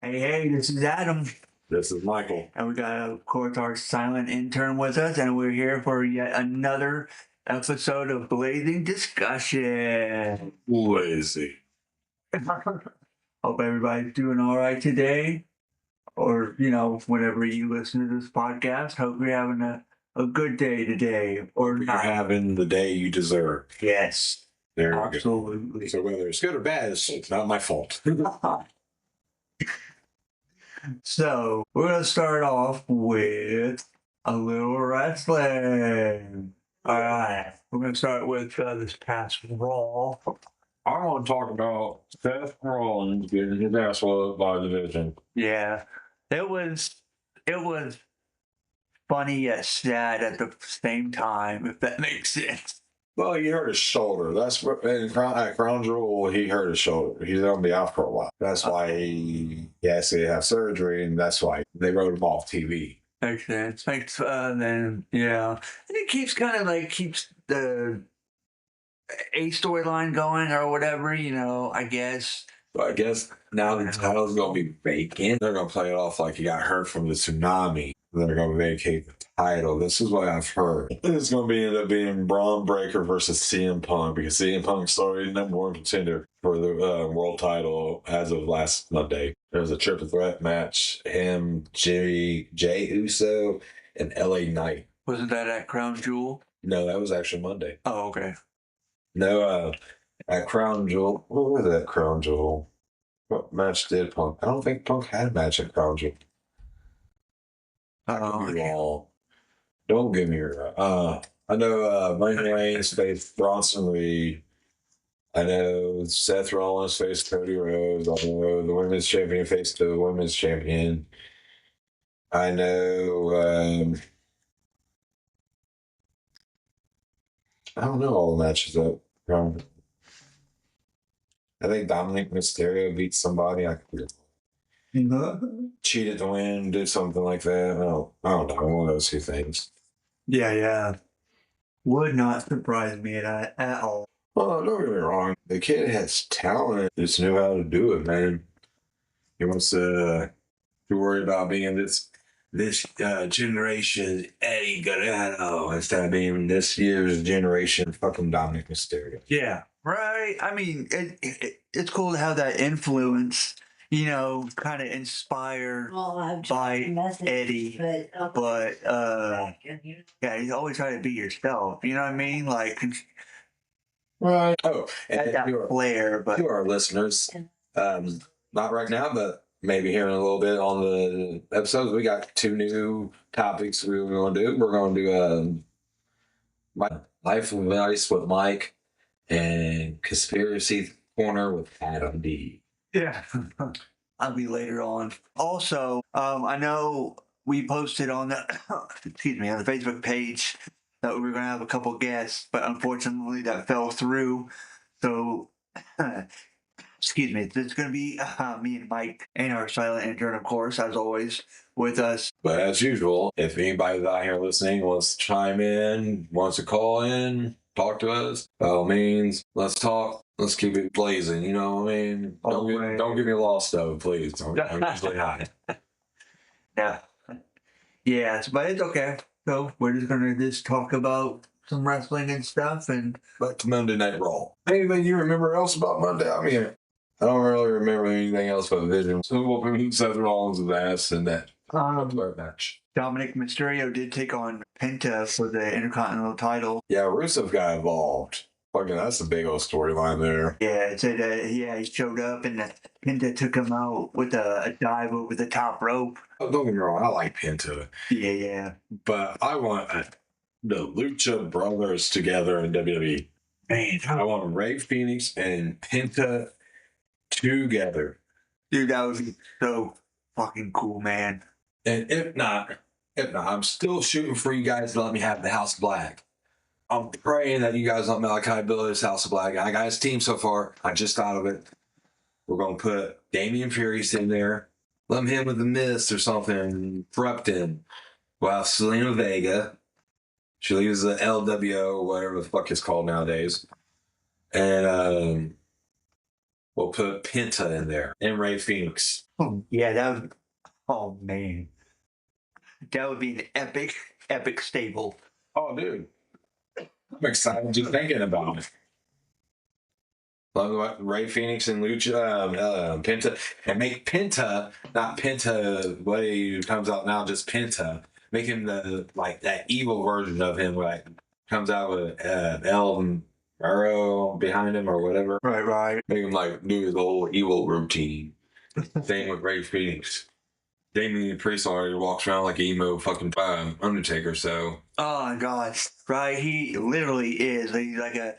Hey, this is Adam, This is Michael. and we got, of course, our silent intern with us, and we're here for yet another episode of Blazing Discussion. Lazy. Hope everybody's doing all right today, or, whenever you listen to this podcast. Hope you're having a good day today, or You're not. having the day you deserve. Yes, There you absolutely. go. So whether it's good or bad, it's not my fault. So, we're going to start off with a little wrestling. All right. We're going to start with this past Raw. I want to talk about Seth Rollins getting his ass whooped by the Division. Yeah. It was funny yet sad at the same time, if that makes sense. Well, he hurt his shoulder. That's what at Crown Jewel, he hurt his shoulder. He's gonna be out for a while. That's why he has to have surgery, and that's why they wrote him off TV. Makes sense. Then, yeah. And it keeps the A storyline going or whatever, I guess. So I guess now the title's gonna be vacant. They're gonna play it off like he got hurt from the tsunami. They're gonna vacate the title. This is what I've heard. It's gonna end up being Braun Breaker versus CM Punk because CM Punk's already number one contender for the world title as of last Monday. There was a triple threat match: him, Jay Uso, and LA Knight. Wasn't that at Crown Jewel? No, that was actually Monday. Oh, okay. No, at Crown Jewel. What was that Crown Jewel? What match did Punk? I don't think Punk had a match at Crown Jewel. Oh, Don't give me your. I know Roman Reigns faced Bronson Reed. I know Seth Rollins faced Cody Rhodes. I know the women's champion faced the women's champion. I know. I don't know all the matches that. I think Dominic Mysterio beat somebody. I could cheated to win, did something like that. I don't know. One of those two things. Yeah. Would not surprise me at all. Well, don't get me wrong. The kid has talent. Just knew how to do it, man. He wants to worry about being this generation Eddie Guerrero instead of being this year's generation fucking Dominic Mysterio. Yeah, right. I mean, it's cool to have that influence, kind of inspired by Eddie. But yeah, he's always trying to be yourself. You know what I mean? Like, right. Oh, and that flair. But to our listeners, not right now, but maybe here in a little bit on the episodes, we got 2 new topics we're going to do. We're going to do my Life of Ice with Mike and Conspiracy Corner with Adam D. Yeah. I'll be later on. Also, I know we posted on the on the Facebook page that we were going to have a couple guests, but unfortunately that fell through. So, excuse me, this is going to be me and Mike and our silent intern, of course, as always, with us. But as usual, if anybody out here listening wants to chime in, wants to call in, talk to us, by all means, let's talk. Let's keep it blazing, you know what I mean? Don't get me lost, though, please. I'm usually high. Yeah. Yes, but it's okay. So we're just going to talk about some wrestling and stuff. And back to Monday Night Raw. Anything you remember else about Monday? I mean, I don't really remember anything else but Vision. So whooping Seth Rollins' ass in that match. Dominic Mysterio did take on Penta for the Intercontinental title. Yeah, Rusev got involved. Fucking, that's a big old storyline there. Yeah, it said he showed up and Penta took him out with a dive over the top rope. Oh, don't get me wrong, I like Penta. Yeah. But I want the Lucha Brothers together in WWE. Man, I want Ray Phoenix and Penta together. Dude, that would be so fucking cool, man. And if not, I'm still shooting for you guys to let me have the House of Black. I'm praying that you guys let Malachi build his House of Black. I got his team so far. I just thought of it. We're going to put Damian Furious in there. Let him with the Mist or something. Corrupt him. Well, Selena Vega. She leaves the LWO, whatever the fuck it's called nowadays. And We'll put Penta in there and Ray Phoenix. Oh, yeah, that would. Oh man, that would be an epic stable. Oh, dude. I'm excited just thinking about it. Love what Ray Phoenix and Penta, and make Penta not Penta what he comes out now, just Penta. Make him the like that evil version of him, like comes out with L and arrow behind him or whatever. Right. Make him like do his whole evil routine. Same with Ray Phoenix. Damien Priest already walks around like emo fucking Undertaker. So Oh my God, right? He literally is. He's like a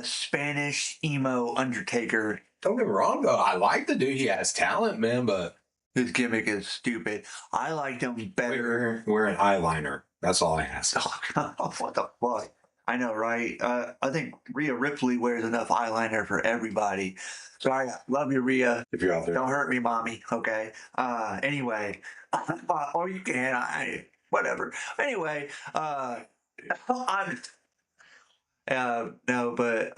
Spanish emo Undertaker. don't get me wrong though, I like the dude. He has talent, man, but His gimmick is stupid. I liked him better. wear an eyeliner. That's all I ask. What the fuck? I know, right? I think Rhea Ripley wears enough eyeliner for everybody. Sorry, love you, Rhea. If you're out there, Don't hurt me, mommy. Okay. Anyway, or you can. Whatever. Anyway, I'm. No, but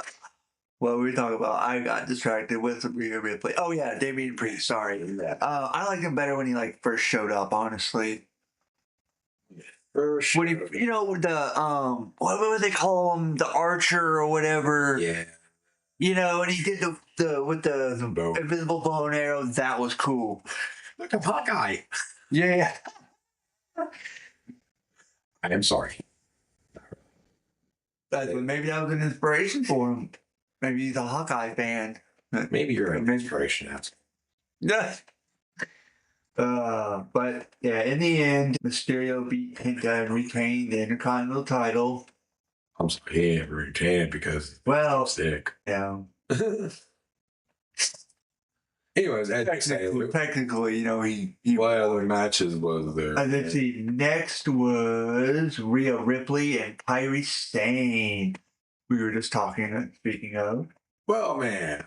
what were we talking about? I got distracted with Rhea Ripley. Oh yeah, Damien Priest. Sorry. I liked him better when he like first showed up. Honestly. for sure. When he, with the what would they call him, the archer or whatever? Yeah. And he did the with the Bow. invisible bow and arrow. That was cool. Look at Hawkeye. Yeah. I am sorry. Maybe that was an inspiration for him. Maybe he's a Hawkeye fan. Maybe you're an inspiration. That's Yeah. But yeah, in the end, Mysterio beat Penta and retained the Intercontinental title. I'm sorry, he didn't retain it because Well, sick. yeah. Anyways, as you say, Technically, he what other matches was there? let's see. Next was Rhea Ripley and Kairi Sane. We were just speaking of. Well, man,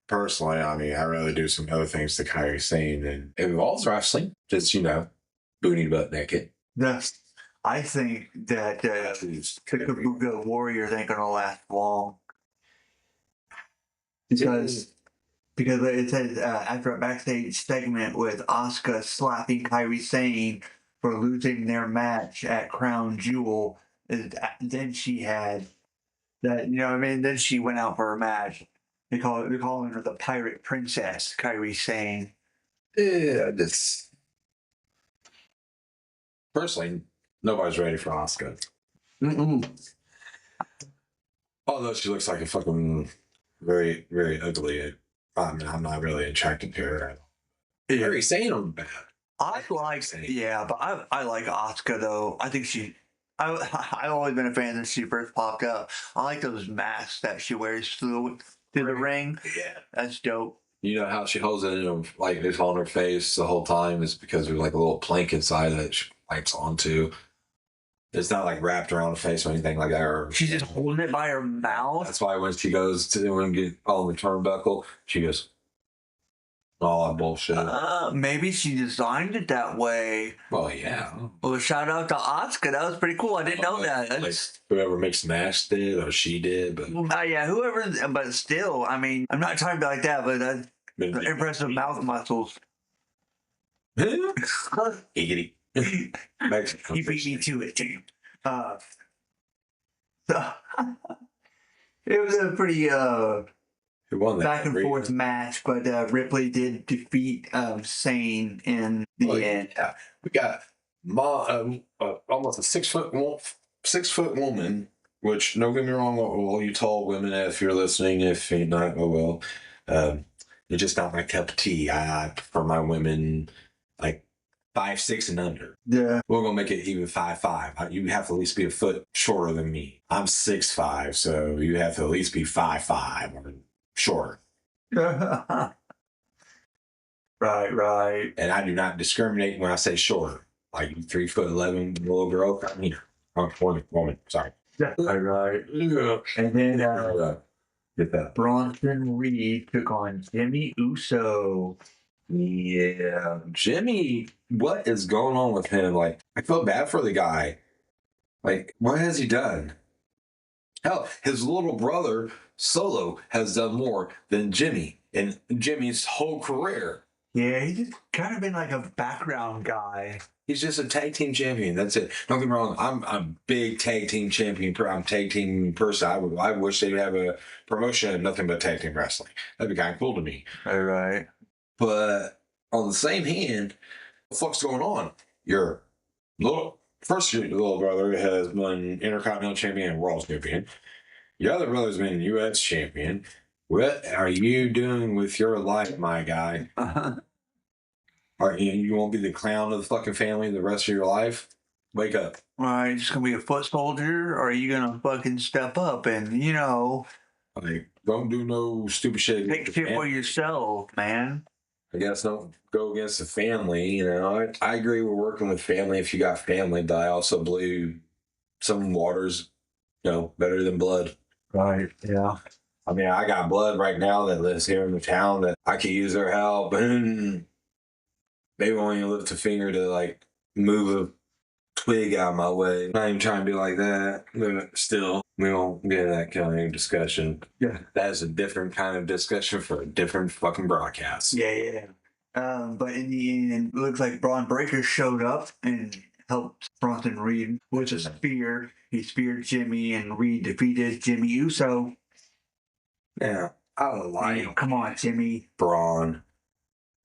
personally, I mean, I really do some other things to Kairi Sane and it involves wrestling. Just, booty butt naked. I think that Kakabuga Warriors ain't gonna last long. Because it says after a backstage segment with Asuka slapping Kairi Sane for losing their match at Crown Jewel, then she had that, then she went out for a match. They're calling her the Pirate Princess, Kairi Sane. Yeah, personally, nobody's ready for Asuka. Although she looks like a fucking very, very ugly. I mean, I'm not really attracted to her. Kairi Sane on bad. I like Asuka though. I think I've always been a fan since she first popped up. I like those masks that she wears through the ring. Yeah, that's dope. You know how she holds it like it's on her face the whole time is because there's like a little plank inside that she bites onto. It's not like wrapped around the face or anything like that. She's just holding it by her mouth. That's why when she goes to get on the turnbuckle, she goes, all that bullshit. Maybe she designed it that way. Well, yeah. Well, shout out to Asuka. That was pretty cool. I didn't know that. Like whoever makes Nash did or she did, but yeah, whoever. But still, I mean, I'm not trying to be like that, but that's impressive mouth muscles. Giggity. He beat me to it, too. So it was a pretty back and forth match, but Ripley did defeat Sane in the end. Yeah. We got almost a 6 foot woman, which don't get me wrong, all you tall women, if you're listening, if you're not, oh well, you're just not my cup of tea. I prefer my women like 5'6" and under. Yeah. We're gonna make it even 5'5". You have to at least be a foot shorter than me. I'm 6'5", so you have to at least be 5'5" or shorter. Right. And I do not discriminate when I say shorter. Like 3'11" little girl, come here. Woman, sorry. Right. Yeah. And then Get that. Bronson Reed took on Jimmy Uso. Yeah, Jimmy, what is going on with him? Like, I feel bad for the guy. Like, what has he done? Hell, his little brother Solo has done more than Jimmy in Jimmy's whole career. Yeah, he's just kind of been like a background guy. He's just a tag team champion. That's it. Don't get me wrong. I'm a big tag team champion. I'm a tag team person. I wish they'd have a promotion of nothing but tag team wrestling. That'd be kind of cool to me. All right. But on the same hand, what the fuck's going on? Your little brother has been Intercontinental Champion and World Champion. Your other brother's been U.S. Champion. What are you doing with your life, my guy? Are you won't be the clown of the fucking family the rest of your life? Wake up. All right, just gonna be a foot soldier, or are you gonna fucking step up and like, don't do no stupid shit. take shit for yourself, man? I guess don't go against the family. I agree with working with family if you got family, but I also believe some water's better than blood. Right. Yeah. I mean, I got blood right now that lives here in the town that I could use their help, and they won't even lift a finger to like move a twig out of my way. I'm not even trying to be like that, but still, we won't get into that kind of discussion. Yeah. That's a different kind of discussion for a different fucking broadcast. Yeah. But in the end, it looks like Braun Breaker showed up and helped Bronson Reed with a spear. He speared Jimmy, and Reed defeated Jimmy Uso. Yeah, I don't like come on, Jimmy. Braun.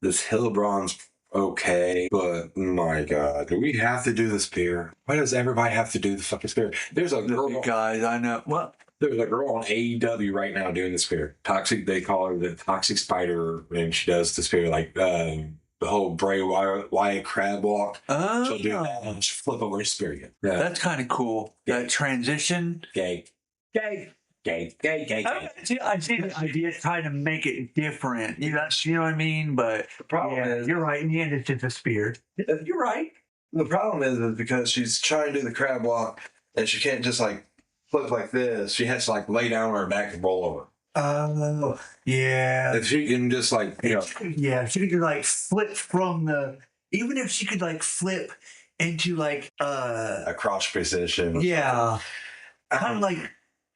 This Hill Braun's okay, but my God, do we have to do the spear? Why does everybody have to do the fucking spear? There's a girl, guys. I know what. There's a girl on AEW right now doing the spear. Toxic. They call her the Toxic Spider, and she does the spear like the whole Bray Wyatt crab walk. Oh, she'll do that and she'll flip over and spear you. Yeah, that's kind of cool. Yeah. That transition. Gay. I see the idea trying to make it different. You know what I mean? But The problem is, you're right. In the end, it's just a spear. You're right. The problem is because she's trying to do the crab walk and she can't just like flip like this. She has to like lay down on her back and roll over. Oh, yeah. If she can just like, Yeah, she could like flip from the. Even if she could like flip into like a cross position. Yeah. Kind of like.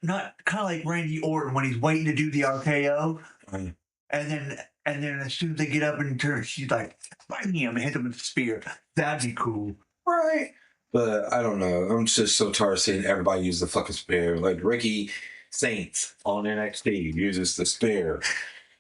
Not kind of like Randy Orton when he's waiting to do the RKO, and then as soon as they get up and turn, she's like, "Bang him!" and hit him with the spear. That'd be cool, right? But I don't know. I'm just so tired of seeing everybody use the fucking spear. Like Ricky Saints on NXT uses the spear.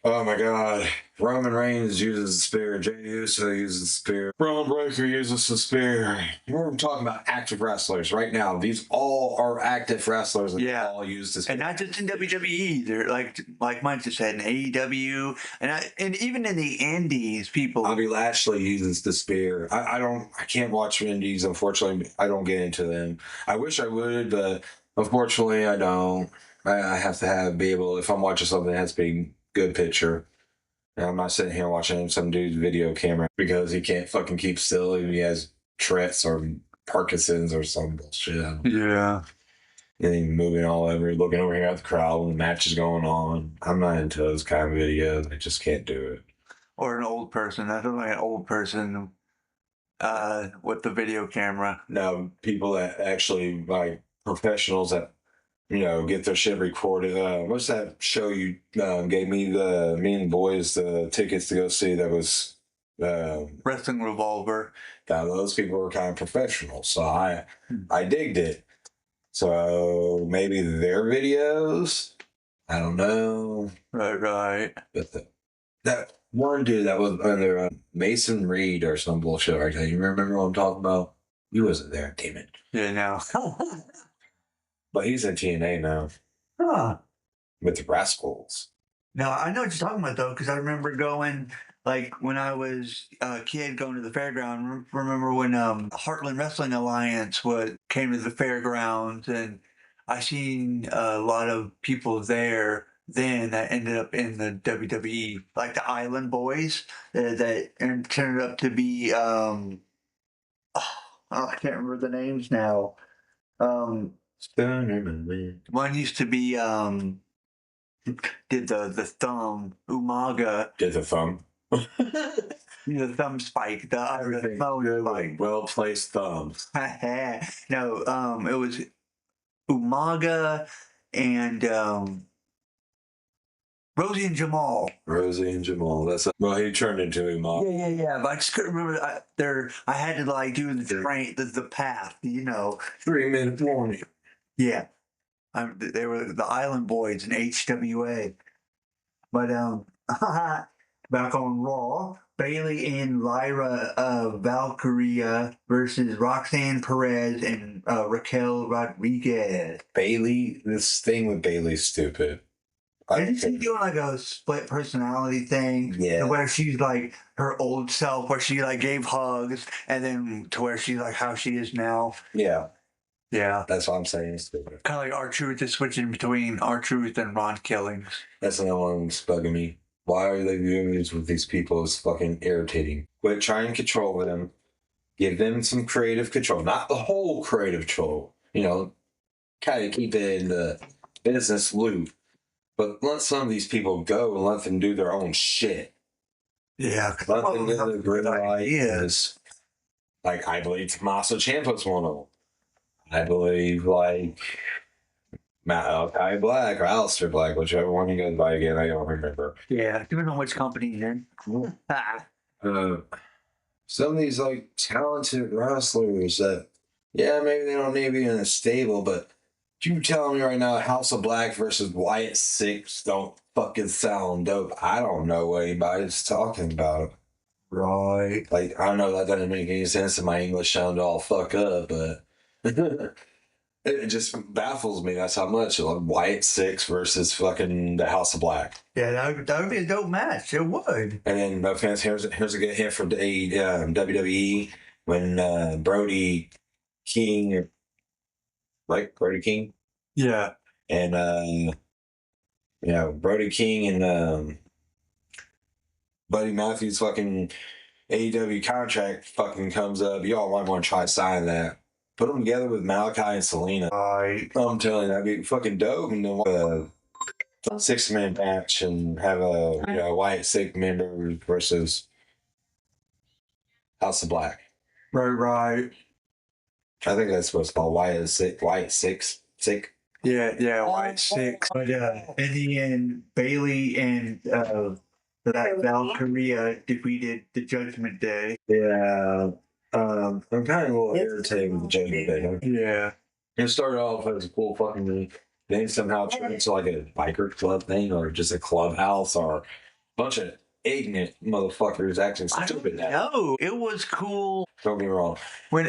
Oh my God. Roman Reigns uses the spear. Jey Uso uses the spear. Braun Breaker uses the spear. We're talking about active wrestlers right now. These all are active wrestlers and all use the spear. And not just in WWE. They're like Mike just said, in AEW. And even in the Indies, people. Bobby Lashley uses the spear. I can't watch Indies, unfortunately. I don't get into them. I wish I would, but unfortunately I don't. I have to be able, if I'm watching something, it has to be good picture. And I'm not sitting here watching some dude's video camera because he can't fucking keep still and he has Tourette's or Parkinson's or some bullshit. Yeah. And he's moving all over, looking over here at the crowd when the match is going on. I'm not into those kind of videos. I just can't do it. Or an old person. That's like an old person with the video camera. No, people that actually, like, professionals that get their shit recorded. What's that show you gave me and the boys the tickets to go see? That was Wrestling Revolver. Now those people were kind of professional, so I digged it. So maybe their videos. I don't know. Right. But that one dude that was under Mason Reed or some bullshit like that. You remember what I'm talking about? He wasn't there. Damn it. Yeah. Now. But he's in TNA now. Huh. With the Rascals. Now, I know what you're talking about, though, because I remember going, like, when I was a kid going to the fairground. Remember when Heartland Wrestling Alliance came to the fairgrounds, and I seen a lot of people there then that ended up in the WWE, like the Island Boys, that turned up to be, I can't remember the names now. One used to be did the thumb Umaga. Did the thumb? The thumb spike. The phone spike. Well placed thumb. No, it was Umaga and Rosie and Jamal. Rosie and Jamal. Well, he turned into him. Yeah. But I just couldn't remember. I had to like do the path. 3-minute warning. Yeah. They were the Island Boys in HWA. But back on Raw, Bailey and Lyra Valkyria versus Roxanne Perez and Raquel Rodriguez. Bailey, this thing with Bailey's stupid. Isn't she doing like a split personality thing? Yeah. Where she's like her old self, where she like gave hugs, and then to where she's like how she is now. Yeah. Yeah. That's what I'm saying. It's stupid. Kind of like R-Truth is switching between R-Truth and Ron Killings. That's another one that's bugging me. Why are they doing this with these people? It's fucking irritating. Quit trying to control them. Give them some creative control. Not the whole creative control. Kind of keep it in the business loop. But let some of these people go and let them do their own shit. Yeah. Let them get the great ideas. Like, I believe Tommaso Ciampa's one of them. I believe, like, Malachi Black or Aleister Black, whichever one he goes by again, I don't remember. Yeah, depending on which company you're in. Some of these, like, talented wrestlers that, yeah, maybe they don't need to be in a stable, but you telling me right now House of Black versus Wyatt Six don't fucking sound dope. I don't know what anybody's talking about. Right. Like, I don't know, that doesn't make any sense and my English sound all fuck up, but it just baffles me. That's how much. Like Wyatt Six versus fucking the House of Black. Yeah, that would be a dope match. It would. And then, no offense, here's a good hit from WWE when Brody King, right? Brody King? Yeah. And, Brody King and Buddy Matthews fucking AEW contract fucking comes up. Y'all might want to try to sign that. Put them together with Malachi and Selena. Right. I'm telling you, that'd be fucking dope. And then a 6-man match and have a Wyatt Six member versus House of Black. Right. I think that's supposed to be called Wyatt Six. Yeah, Wyatt Six. But in the end, Bailey and that Valkyria defeated the Judgment Day. Yeah. I'm kind of a little irritated with the Judgment Day. Yeah. It started off as a cool fucking movie. Then somehow turned into like a biker club thing or just a clubhouse or a bunch of ignorant motherfuckers acting stupid now. No, it was cool. Don't get me wrong. Go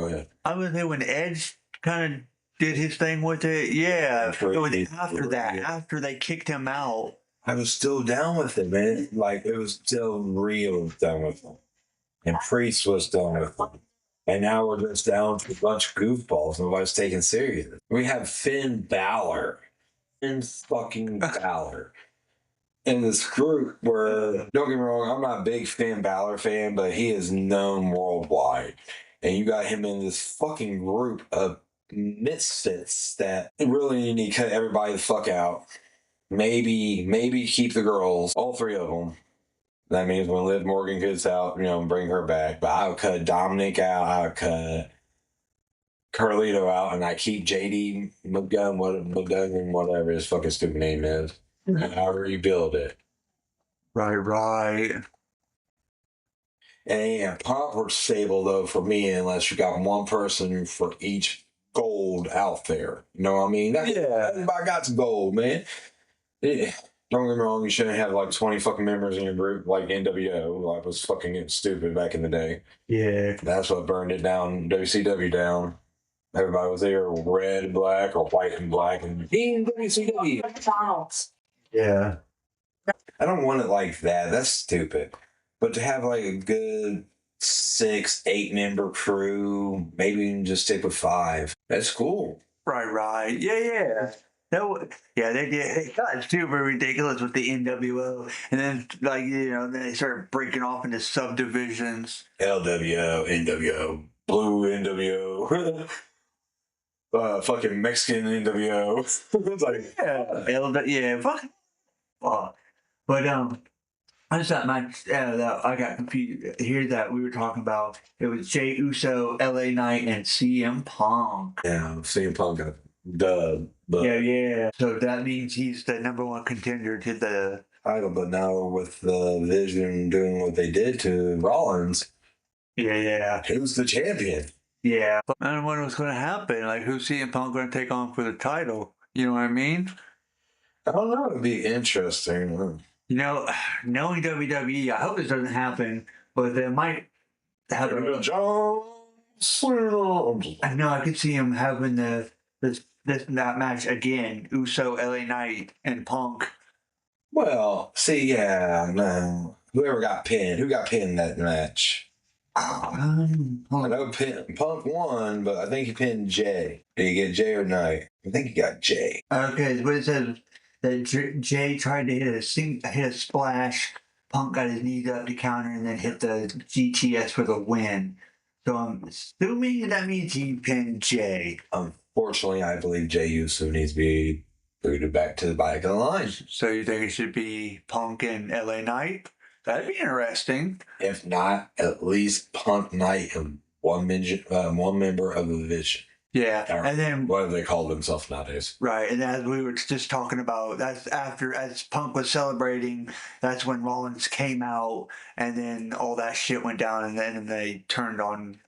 ahead. I was there when Edge kind of did his thing with it. Yeah. It was after that, after they kicked him out. I was still down with it, man. Like, it was still real done with him. And Priest was done with him. And now we're just down to a bunch of goofballs. Nobody's taken serious. We have Finn Balor. Finn fucking Balor. In this group where, don't get me wrong, I'm not a big Finn Balor fan, but he is known worldwide. And you got him in this fucking group of misfits that really need to cut everybody the fuck out. Maybe keep the girls, all 3 of them. That means when Liv Morgan gets out, bring her back. But I would cut Dominic out. I would cut Carlito out, and I keep JD McDonough, whatever his fucking stupid name is. And I rebuild it. Right. And it ain't a proper stable, though, for me, unless you got one person for each gold out there. You know what I mean? Everybody got some gold, man. Yeah. Don't get me wrong, you shouldn't have like 20 fucking members in your group like NWO. Like, was fucking getting stupid back in the day. Yeah. That's what burned it down, WCW down. Everybody was there red and black or white and black and in WCW. McDonald's. Yeah. I don't want it like that. That's stupid. But to have like a good 6-8 member crew, maybe even just stick with 5. That's cool. Right. Yeah. They got super ridiculous with the NWO, and then then they started breaking off into subdivisions. LWO, NWO, Blue NWO, fucking Mexican NWO. It's like fuck. But I just thought that I got confused here that we were talking about. It was Jey Uso, LA Knight, and CM Punk. Yeah, CM Punk got dubbed But yeah. So that means he's the number one contender to the title. But now with the Vision doing what they did to Rollins, yeah. who's the champion? Yeah. But I don't know what's going to happen. Like, who's CM Punk going to take on for the title? You know what I mean? I don't know. It'd be interesting. You know, knowing WWE, I hope this doesn't happen, but they might have I know I could see him having that match again. Uso, LA Knight, and Punk. Well, see, yeah, no. Whoever got pinned, who got pinned in that match? I know Punk won, but I think he pinned Jay. Did he get Jay or Knight? I think he got Jay. Okay, but it says that Jay tried to hit a splash. Punk got his knees up to counter and then hit the GTS for the win. So I'm assuming that means he pinned Jay. Unfortunately, I believe Jay Uso needs to be booted back to the back of the line. So you think it should be Punk and LA Knight? That'd be interesting. If not, at least Punk, Knight, and one member of the Vision. Yeah, and then what do they call themselves nowadays? Right, and as we were just talking about, that's after as Punk was celebrating, that's when Rollins came out, and then all that shit went down, and then they turned on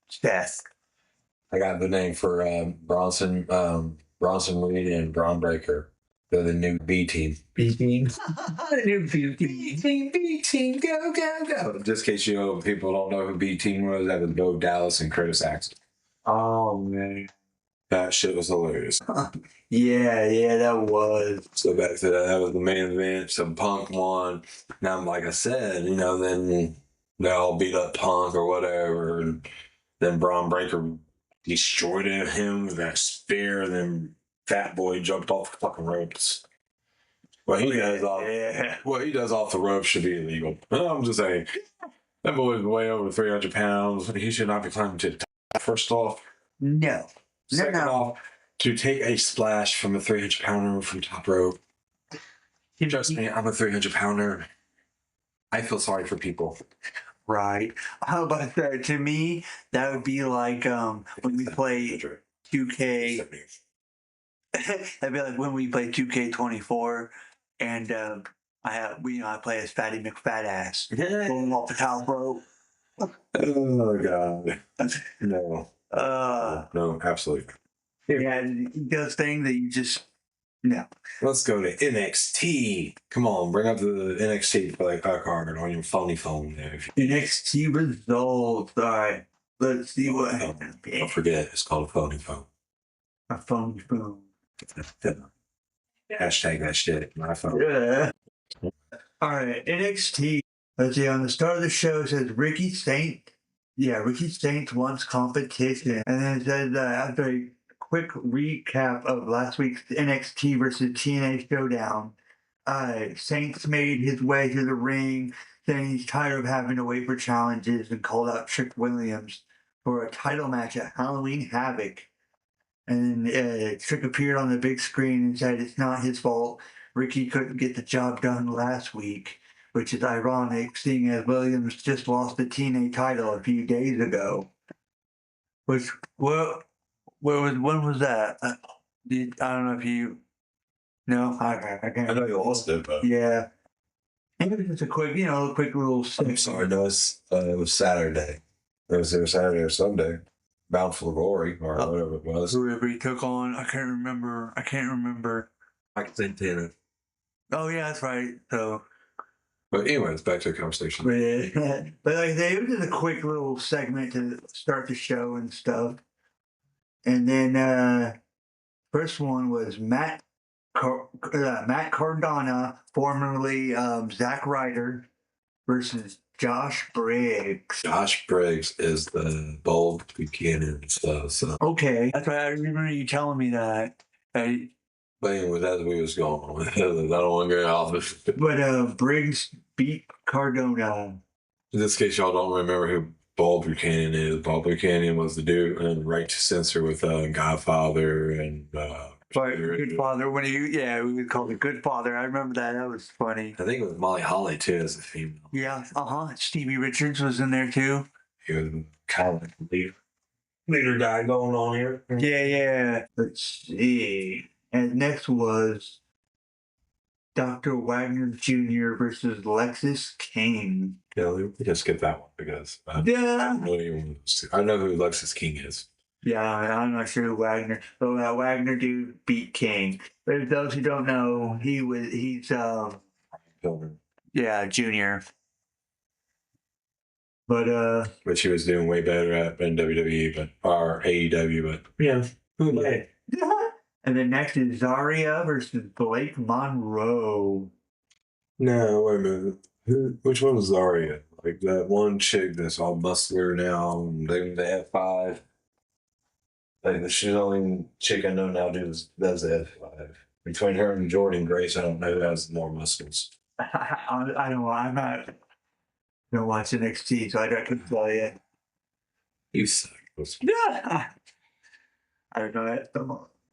Seth. I got the name for Bronson Reed and Braun Breaker. They're the new B team. B team. The new B team. B team, go, go, go. Just in case people don't know who B team was, that was Bo Dallas and Curtis Axel. Oh man, that shit was hilarious. yeah, that was. So back to that was the main event. So Punk won. Now, like I said, then they all beat up Punk or whatever, and then Braun Breaker destroyed him with that spear, and then Fat Boy jumped off the fucking ropes. What he does off the ropes should be illegal. I'm just saying, that boy's way over 300 pounds. He should not be climbing to the top. First off, no. Second off, to take a splash from a 300-pounder from top rope. Trust me, I'm a 300-pounder. I feel sorry for people. Right. How about that? To me, that would be like when we play 2K. That'd be like when we play 2K24, and I play as Fatty McFatass going off the top rope. Oh God, no. No, absolutely. Yeah, those things that you just no. Let's go to NXT. Come on, bring up the NXT card on your phony phone there. NXT results. All right, let's see what happened. Don't forget, it's called a phony phone. A phony phone. Hashtag that shit. My phone. Yeah. All right, NXT. Let's see. On the start of the show, it says Ricky Saint. Yeah, Ricky Saint wants competition, and then it says after a quick recap of last week's NXT versus TNA showdown, Saints made his way to the ring, saying he's tired of having to wait for challenges, and called out Trick Williams for a title match at Halloween Havoc. And Trick appeared on the big screen and said it's not his fault. Ricky couldn't get the job done last week, which is ironic, seeing as Williams just lost the TNA title a few days ago. When was that? I don't know if you. No, I can't. I know you lost it, but yeah. It was just a quick little. I'm sorry, no, it was Saturday. It was either Saturday or Sunday. Bound for Glory or whatever it was. Whoever he took on, I can't remember. Mike Santana. Oh yeah, that's right. So. But anyways, back to the conversation. But like it was just a quick little segment to start the show and stuff. And then first one was Matt Cardona, formerly Zack Ryder, versus Josh Briggs. Josh Briggs is the bold Buchanan stuff. So. Okay, that's right. I remember you telling me that. But anyway, that's what we was going with. I don't want to get off this. But Briggs beat Cardona. In this case, y'all don't remember who Bob Buchanan is. Bob Buchanan was the dude in Right to Censor with Godfather and Good Father. When we would call it Good Father. I remember that. That was funny. I think it was Molly Holly too as a female. Yeah. Stevie Richards was in there too. He was kind of like the leader guy going on here. Yeah. Let's see. And next was Dr. Wagner Jr. versus Lexis King. Yeah, we can skip that one because I Yeah. know who Lexus King is. Yeah, I'm not sure who Wagner. But that Wagner dude beat King. But for those who don't know, he's Pilgrim. yeah, junior. But Which he was doing way better at in WWE, or AEW, but yeah. Okay. And then next is Zarya versus Blake Monroe. No, wait a minute. Which one was Zarya? Like that one chick that's all muscular now, and doing the F5. Like she's the only chick I know now does the F5. Between her and Jordan Grace, I don't know who has more muscles. I don't know. I'm not don't watch NXT, so I couldn't tell you. You suck. Yeah. I don't know that.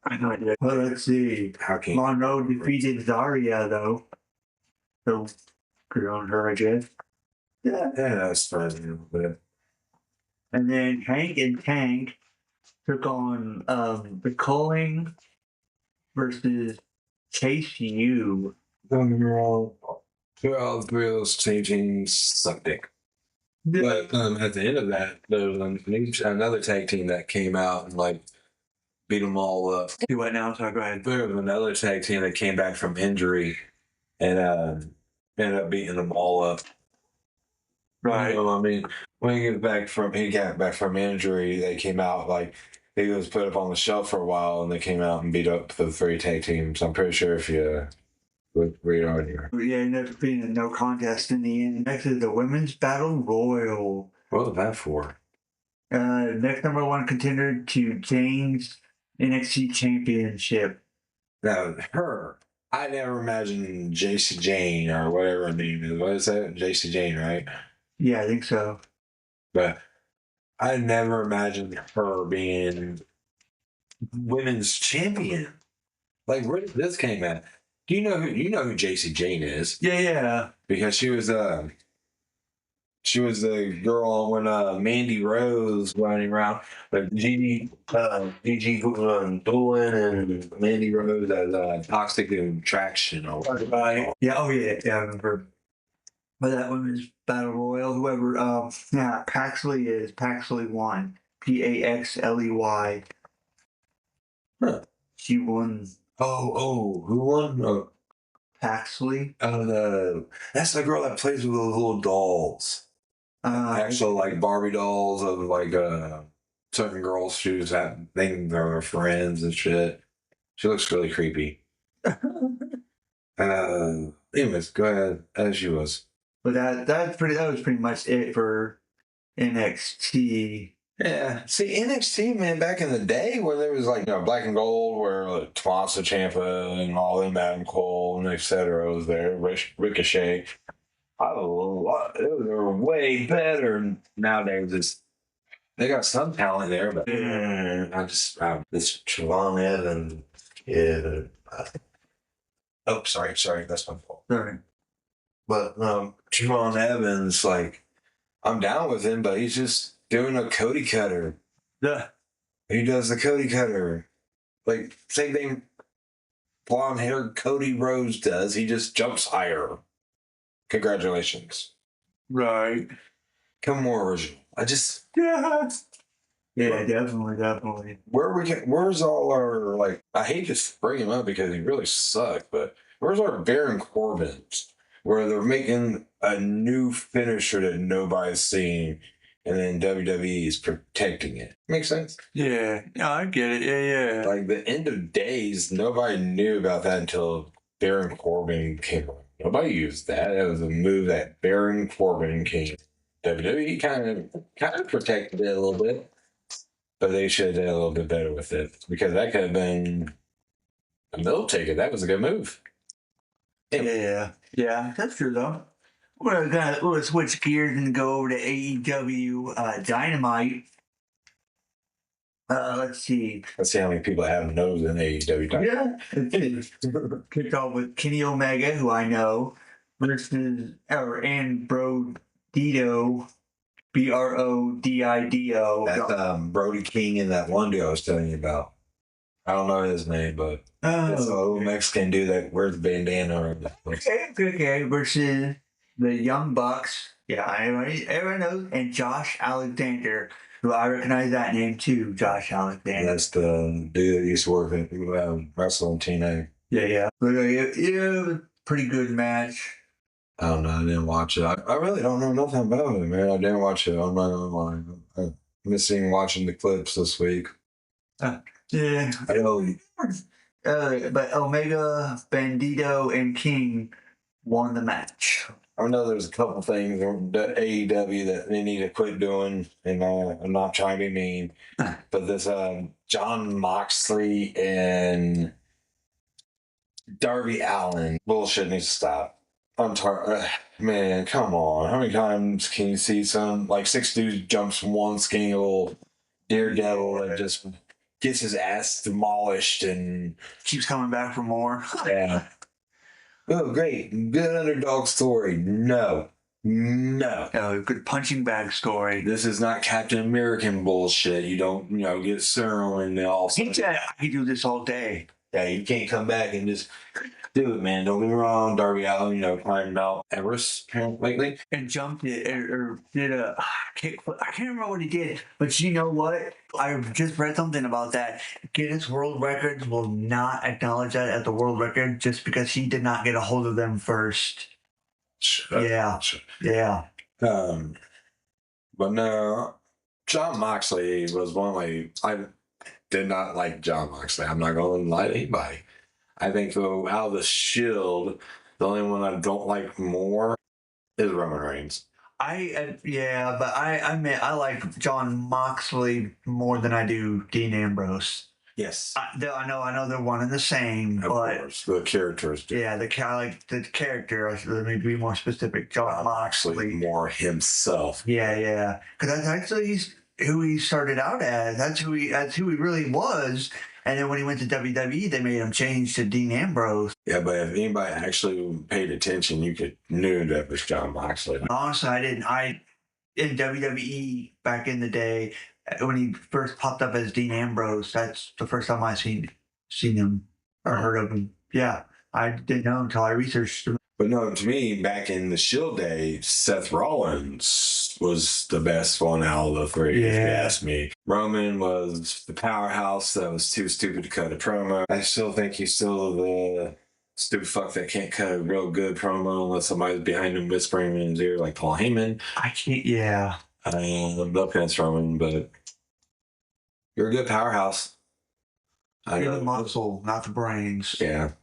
I have no idea. Well, let's see. How can Monroe defeated Zarya, though. So, good on her, I guess. Yeah. Yeah, that's fine. But And then Hank and Tank took on the Culling versus Chase U. don't get me wrong. All three of those teams suck dick. But at the end of that, there was another tag team that came out and like beat them all up. You what now? Sorry, go ahead. There was another tag team that came back from injury and ended up beating them all up. Right. You know, I mean, when he got back from injury, they came out like he was put up on the shelf for a while, and they came out and beat up the three tag teams. I'm pretty sure if you would read on here. Yeah, ended up being a no contest in the end. Next is the Women's Battle Royal. What was that for? Next number one contender to Jane's NXT Championship. Now, her. I never imagined JC Jane or whatever her name is. What is that? JC Jane, right? Yeah, I think so. But I never imagined her being women's champion. Like, where did this came at? Do you know who JC Jane is? Yeah. Because she was the girl when Mandy Rose running around, like Gigi Dolan and Mandy Rose as Toxic Attraction or whatever. Yeah, oh yeah, I remember. But that Women's Battle Royal, whoever, Paxley won. Paxley. Huh. She won. Oh, who won? Paxley. That's the girl that plays with those little dolls. Actual like Barbie dolls of like certain girls' shoes that think they're friends and shit. She looks really creepy. Anyways, go ahead as she was. But that was pretty much it for NXT. Yeah, see NXT, man, back in the day when there was like Black and Gold, where like Tommaso Ciampa and all them, Adam Cole and etc. was there, Ricochet. They were way better nowadays. They got some talent there, but this Siobhan Evans. Yeah. Sorry, that's my fault. Sorry. But Siobhan Evans, like, I'm down with him, but he's just doing a Cody cutter. Yeah. He does the Cody cutter. Like, same thing blonde haired Cody Rhodes does. He just jumps higher. Congratulations. Right. Come more original. Yeah, definitely. Where's all our, like, I hate to bring him up because he really sucked, but where's our Baron Corbins? Where they're making a new finisher that nobody's seen, and then WWE is protecting it. Makes sense? Yeah, I get it. Yeah. Like the end of days, nobody knew about that until Baron Corbin came on. Nobody used that. It was a move that Baron Corbin came. WWE kind of protected it a little bit, but they should have done a little bit better with it because that could have been a middle ticket. That was a good move. Yeah, that's true though. We'll switch gears and go over to AEW Dynamite. Let's see. Let's see how many people have knows in AEW Dynamite. Yeah. Kicked off with Kenny Omega, who I know, versus Brodito, Brodido. That's Brody King and that one dude I was telling you about. I don't know his name, but it's a little Mexican dude that wears a bandana around his face. Okay, versus the Young Bucks. Yeah, everyone knows. And Josh Alexander, who I recognize that name too, Josh Alexander. That's the dude that used to work at wrestling TNA. Yeah. But, yeah, pretty good match. I don't know. I didn't watch it. I really don't know nothing about it, man. I didn't watch it. I'm not gonna lie. I'm missing watching the clips this week. Yeah. I know. But Omega, Bandito, and King won the match. I know there's a couple things that AEW that they need to quit doing, and I'm not trying to be mean, but this John Moxley and Darby Allin bullshit needs to stop. I'm tired. Man, come on. How many times can you see some, like, 6 dudes jumps from one skinny little daredevil and just gets his ass demolished and keeps coming back for more? Yeah. Oh, great. Good underdog story. No. Good punching bag story. This is not Captain American bullshit. You don't, get serum and all. I could do this all day. Yeah, you can't come back and just do it, man. Don't get me wrong. Darby Allin, climbed Mount Everest lately. And jumped it or did a kickflip. I can't remember what he did. But you know what? I just read something about that. Guinness World Records will not acknowledge that as the world record just because he did not get a hold of them first. Yeah. But no, John Moxley was one of I did not like John Moxley. I'm not going to lie to anybody. I think out of the Shield, the only one I don't like more is Roman Reigns. But I like John Moxley more than I do Dean Ambrose. Yes, I know they're one and the same, of course, the characters. Yeah, I like the character. Let me be more specific. John Moxley, more himself. Yeah, because that's actually who he started out as. That's who he really was. And then when he went to WWE, they made him change to Dean Ambrose. Yeah, but if anybody actually paid attention, you knew that was John Moxley. Honestly, I didn't. In WWE back in the day, when he first popped up as Dean Ambrose, that's the first time I seen him or heard of him. Yeah, I didn't know until I researched him. But no, to me, back in the Shield days, Seth Rollins was the best one out of the three, if you ask me. Roman was the powerhouse that was too stupid to cut a promo. I still think he's still the stupid fuck that can't cut a real good promo unless somebody's behind him whispering in his ear, like Paul Heyman. I can't, yeah. I'm up against Roman, but you're a good powerhouse. You're the muscle, not the brains. Yeah.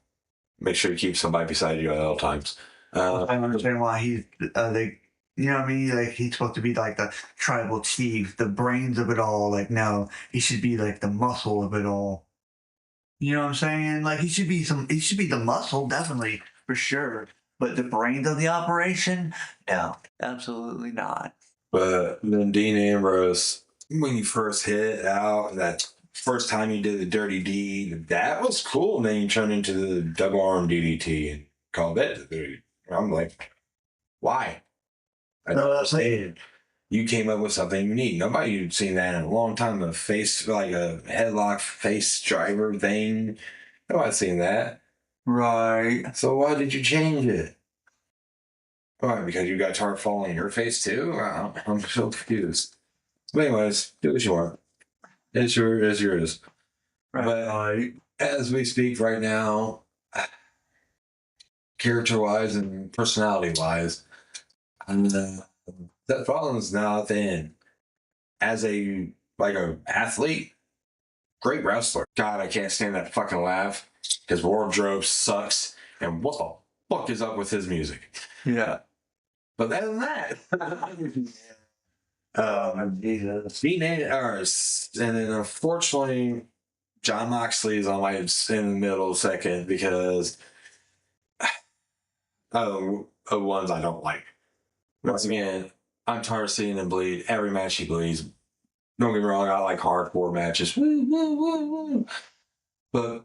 Make sure you keep somebody beside you at all times. I understand why he's you know what I mean? Like, he's supposed to be like the tribal chief, the brains of it all. Like, no, he should be like the muscle of it all. You know what I'm saying? Like, he should be the muscle, definitely, for sure. But the brains of the operation? No, absolutely not. But then Dean Ambrose, when you first hit out, that first time you did the dirty deed, that was cool. And then you turned into the double arm DDT and called that the dirty. I'm like, why? I don't understand. You came up with something unique. Nobody had seen that in a long time. A face, like a headlock face driver thing. Nobody's seen that. Right. So why did you change it? Why? Because you got tar falling in your face too? I'm so confused. But anyways, do what you want. It's yours. Right. But as we speak right now, character-wise and personality-wise, Seth Rollins now at the end. As a athlete, great wrestler. God, I can't stand that fucking laugh. His wardrobe sucks. And what the fuck is up with his music? Yeah. But other than that, Jesus. And then unfortunately, John Moxley is on in the middle second because of ones I don't like. Once again, I'm tired of seeing him bleed. Every match he bleeds. Don't get me wrong, I like hardcore matches. But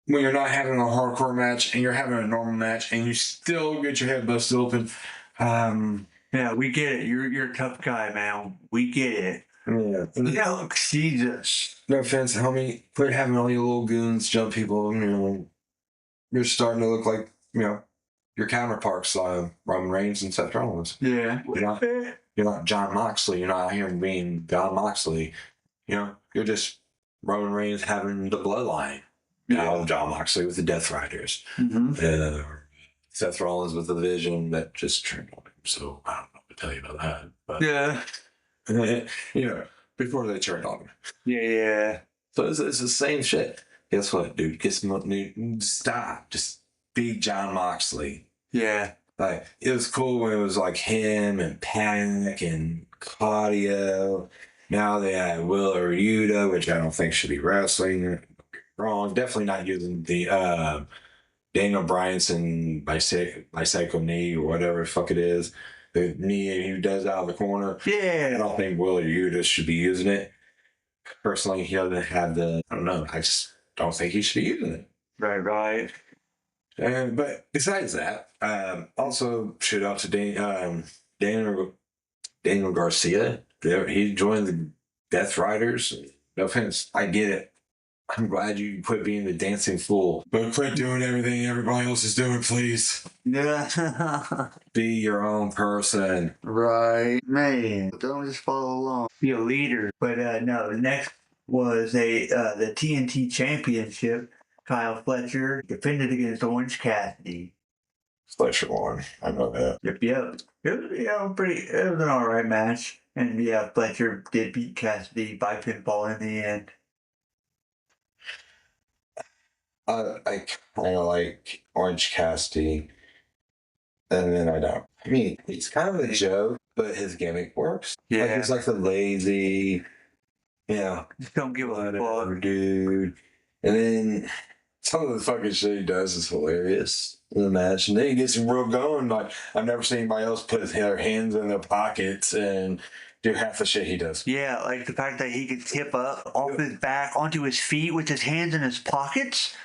when you're not having a hardcore match and you're having a normal match and you still get your head busted open, yeah, we get it. You're a tough guy, man. We get it. Yeah. No, Jesus. No offense, homie. Quit having all your little goons jump people. You're starting to look like, your counterparts, Roman Reigns and Seth Rollins. Yeah. You're not John Moxley. You're not here being John Moxley. You're just Roman Reigns having the bloodline. John Moxley with the Death Riders. Mm-hmm. Seth Rollins with the Vision that just turned on him. So I don't know what to tell you about that. But Yeah. before they turned on him. Yeah. So it's the same shit. Guess what, dude? Stop. Just be John Moxley. Yeah. Like, it was cool when it was like him and Pac and Claudio. Now they have Will Yuta, which I don't think should be wrestling. Wrong. Definitely not using the Daniel Bryanson bicycle knee or whatever the fuck it is. The knee he does out of the corner. Yeah. I don't think Will Yuta should be using it. Personally, he doesn't have I don't know. I just don't think he should be using it. Right. But besides that, also shout out to Daniel Garcia. He joined the Death Riders. No offense, I get it. I'm glad you quit being the dancing fool, but quit doing everything everybody else is doing, please. Yeah. Be your own person. Right. Man, don't just follow along. Be a leader. But no, the next was the TNT Championship. Kyle Fletcher defended against Orange Cassidy. Fletcher won. I know that. Yep. It was an alright match. And yeah, Fletcher did beat Cassidy by pinfall in the end. I kind of like Orange Cassidy, and then I don't. I mean, he's kind of a joke, but his gimmick works. Yeah. Like, he's like the lazy, just don't give a fuck, dude. And then some of the fucking shit he does is hilarious in the match. And then he gets real going. Like, I've never seen anybody else put their hands in their pockets and do half the shit he does. Yeah, like the fact that he could tip up off his back onto his feet with his hands in his pockets.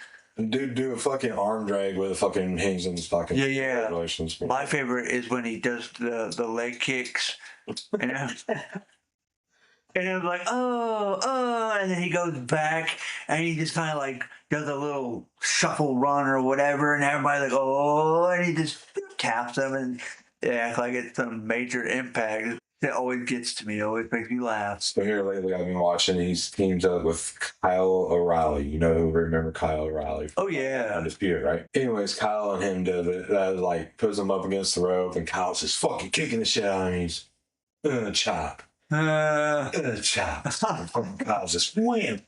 Dude, do a fucking arm drag with a fucking hands in his pocket. Yeah. Congratulations. My favorite is when he does the leg kicks. And it was like, and then he goes back and he just kind of like does a little shuffle run or whatever, and everybody's like, oh, and he just taps them and they act like it's some major impact. It always gets to me. It always makes me laugh. So here lately I've been watching, he's teamed up with Kyle O'Reilly. You know who remember Kyle O'Reilly? Oh, yeah. Undisputed, right? Anyways, Kyle and him does it. That like puts him up against the rope, and Kyle's just fucking kicking the shit out of him. He's chop. Chop. Kyle's just wham.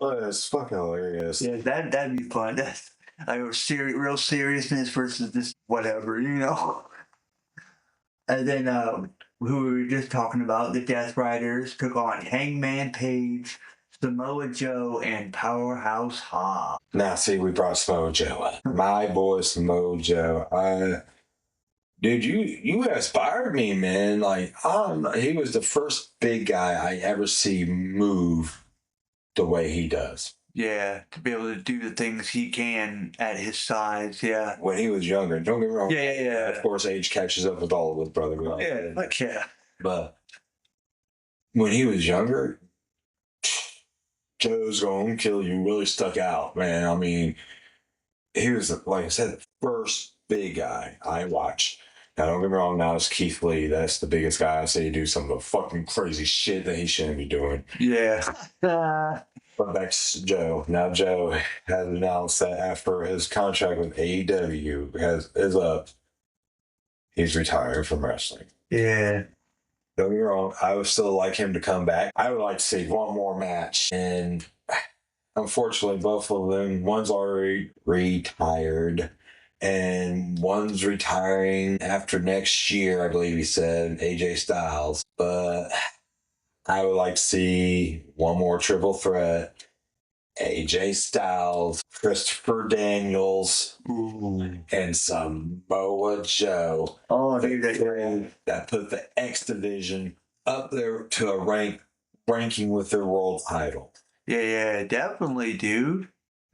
Oh, it's fucking hilarious. Yeah, that'd be fun. That's like real seriousness versus this whatever, And then who we were just talking about, the Death Riders took on Hangman Page, Samoa Joe, and Powerhouse Hobbs. Now, see, we brought Samoa Joe up. My boy Samoa Joe. Dude, you inspired me, man. Like, he was the first big guy I ever see move the way he does. Yeah, to be able to do the things he can at his size, yeah. When he was younger, don't get me wrong. Yeah. Of course, age catches up with all of us, brother. Yeah. But when he was younger, Joe's gonna kill you really stuck out, man. I mean, he was, like I said, the first big guy I watched. Now, don't get me wrong, now it's Keith Lee. That's the biggest guy I see do some of the fucking crazy shit that he shouldn't be doing. Yeah. But back to Joe. Now, Joe has announced that after his contract with AEW is up, he's retiring from wrestling. Yeah. Don't get me wrong, I would still like him to come back. I would like to see one more match. And unfortunately, both of them, one's already retired, and one's retiring after next year, I believe he said, AJ Styles. But I would like to see one more triple threat. AJ Styles, Christopher Daniels, and Samoa Joe. Oh, dude, that put the X Division up there to a ranking with their world title. Yeah, definitely, dude.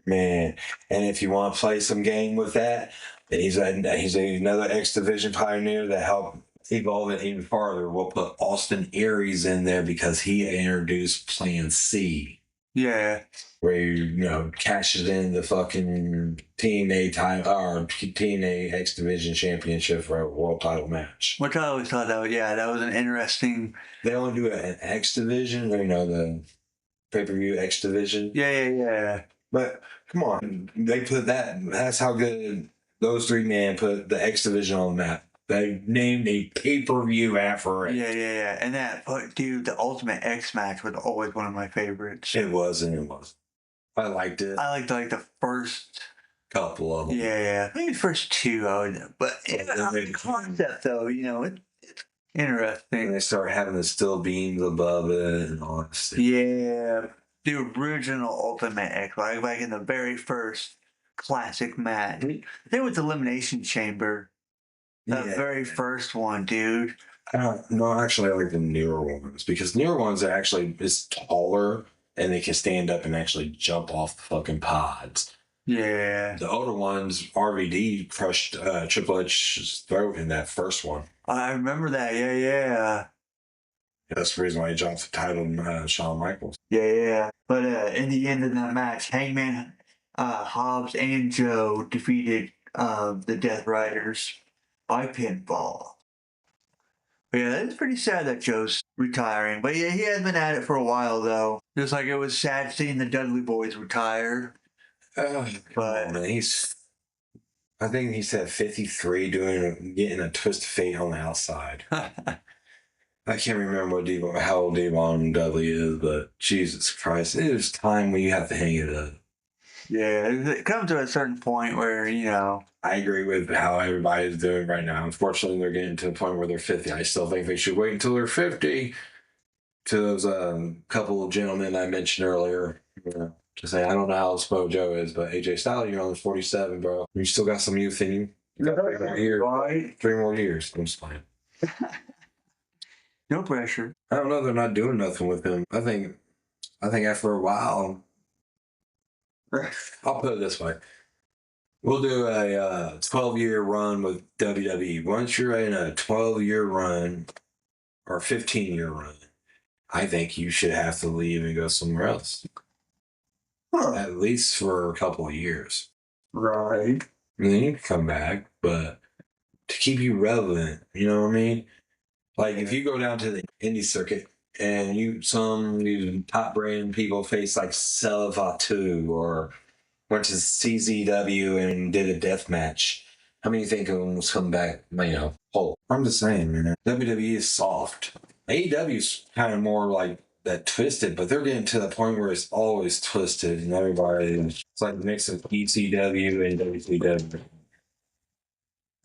Man, and if you want to play some game with that, he's another X Division pioneer that helped evolve it even farther, we'll put Austin Aries in there because he introduced Plan C. Yeah. Where you cashes in the fucking TNA title or TNA X Division Championship for a world title match. Which I always thought that was an interesting. They only do an X Division, the pay-per-view X Division. Yeah. But come on, they put that. That's how good those three men put the X Division on the map. They named a pay-per-view after it. Yeah. And the Ultimate X match was always one of my favorites. It was, and it was. I liked it. I liked like the first couple of them. Yeah. Maybe the first two, but the concept though, it's interesting. And they start having the steel beams above it and all that stuff. Yeah. The original Ultimate X, like in the very first classic match. I think it was Elimination Chamber. The very first one, dude. No, actually, I like the newer ones because newer ones are actually is taller and they can stand up and actually jump off the fucking pods. Yeah. The older ones, RVD crushed Triple H's throat in that first one. I remember that. Yeah. That's the reason why he dropped the title to Shawn Michaels. Yeah. But in the end of that match, Hangman, Hobbs, and Joe defeated the Death Riders by pinfall. But yeah, it's pretty sad that Joe's retiring. But yeah, he has been at it for a while, though. Just like it was sad seeing the Dudley Boys retire. But man, I think he said 53 getting a twist of fate on the outside. I can't remember how old Devon Dudley is, but Jesus Christ, it is time when you have to hang it up. Yeah, it comes to a certain point where, I agree with how everybody's doing right now. Unfortunately, they're getting to the point where they're 50. I still think they should wait until they're 50. To those couple of gentlemen I mentioned earlier, to say, I don't know how slow Joe is, but AJ Styles, you're only 47, bro. You still got some youth in you. You got 3 more years. Right. 3 more years. I'm just playing. No pressure. I don't know. They're not doing nothing with him. I think after a while, I'll put it this way. We'll do a 12-year run with WWE. Once you're in a 12-year run or 15-year run, I think you should have to leave and go somewhere else. At least for a couple of years. Right. And then you can come back, but to keep you relevant, you know what I mean? Like if you go down to the indie circuit and these top brand people face like Salvatore or went to CZW and did a death match, how many think of them will come back, whole? I'm just saying, man. WWE is soft. AEW's kind of more like that twisted, but they're getting to the point where it's always twisted and it's like the mix of ECW and WCW.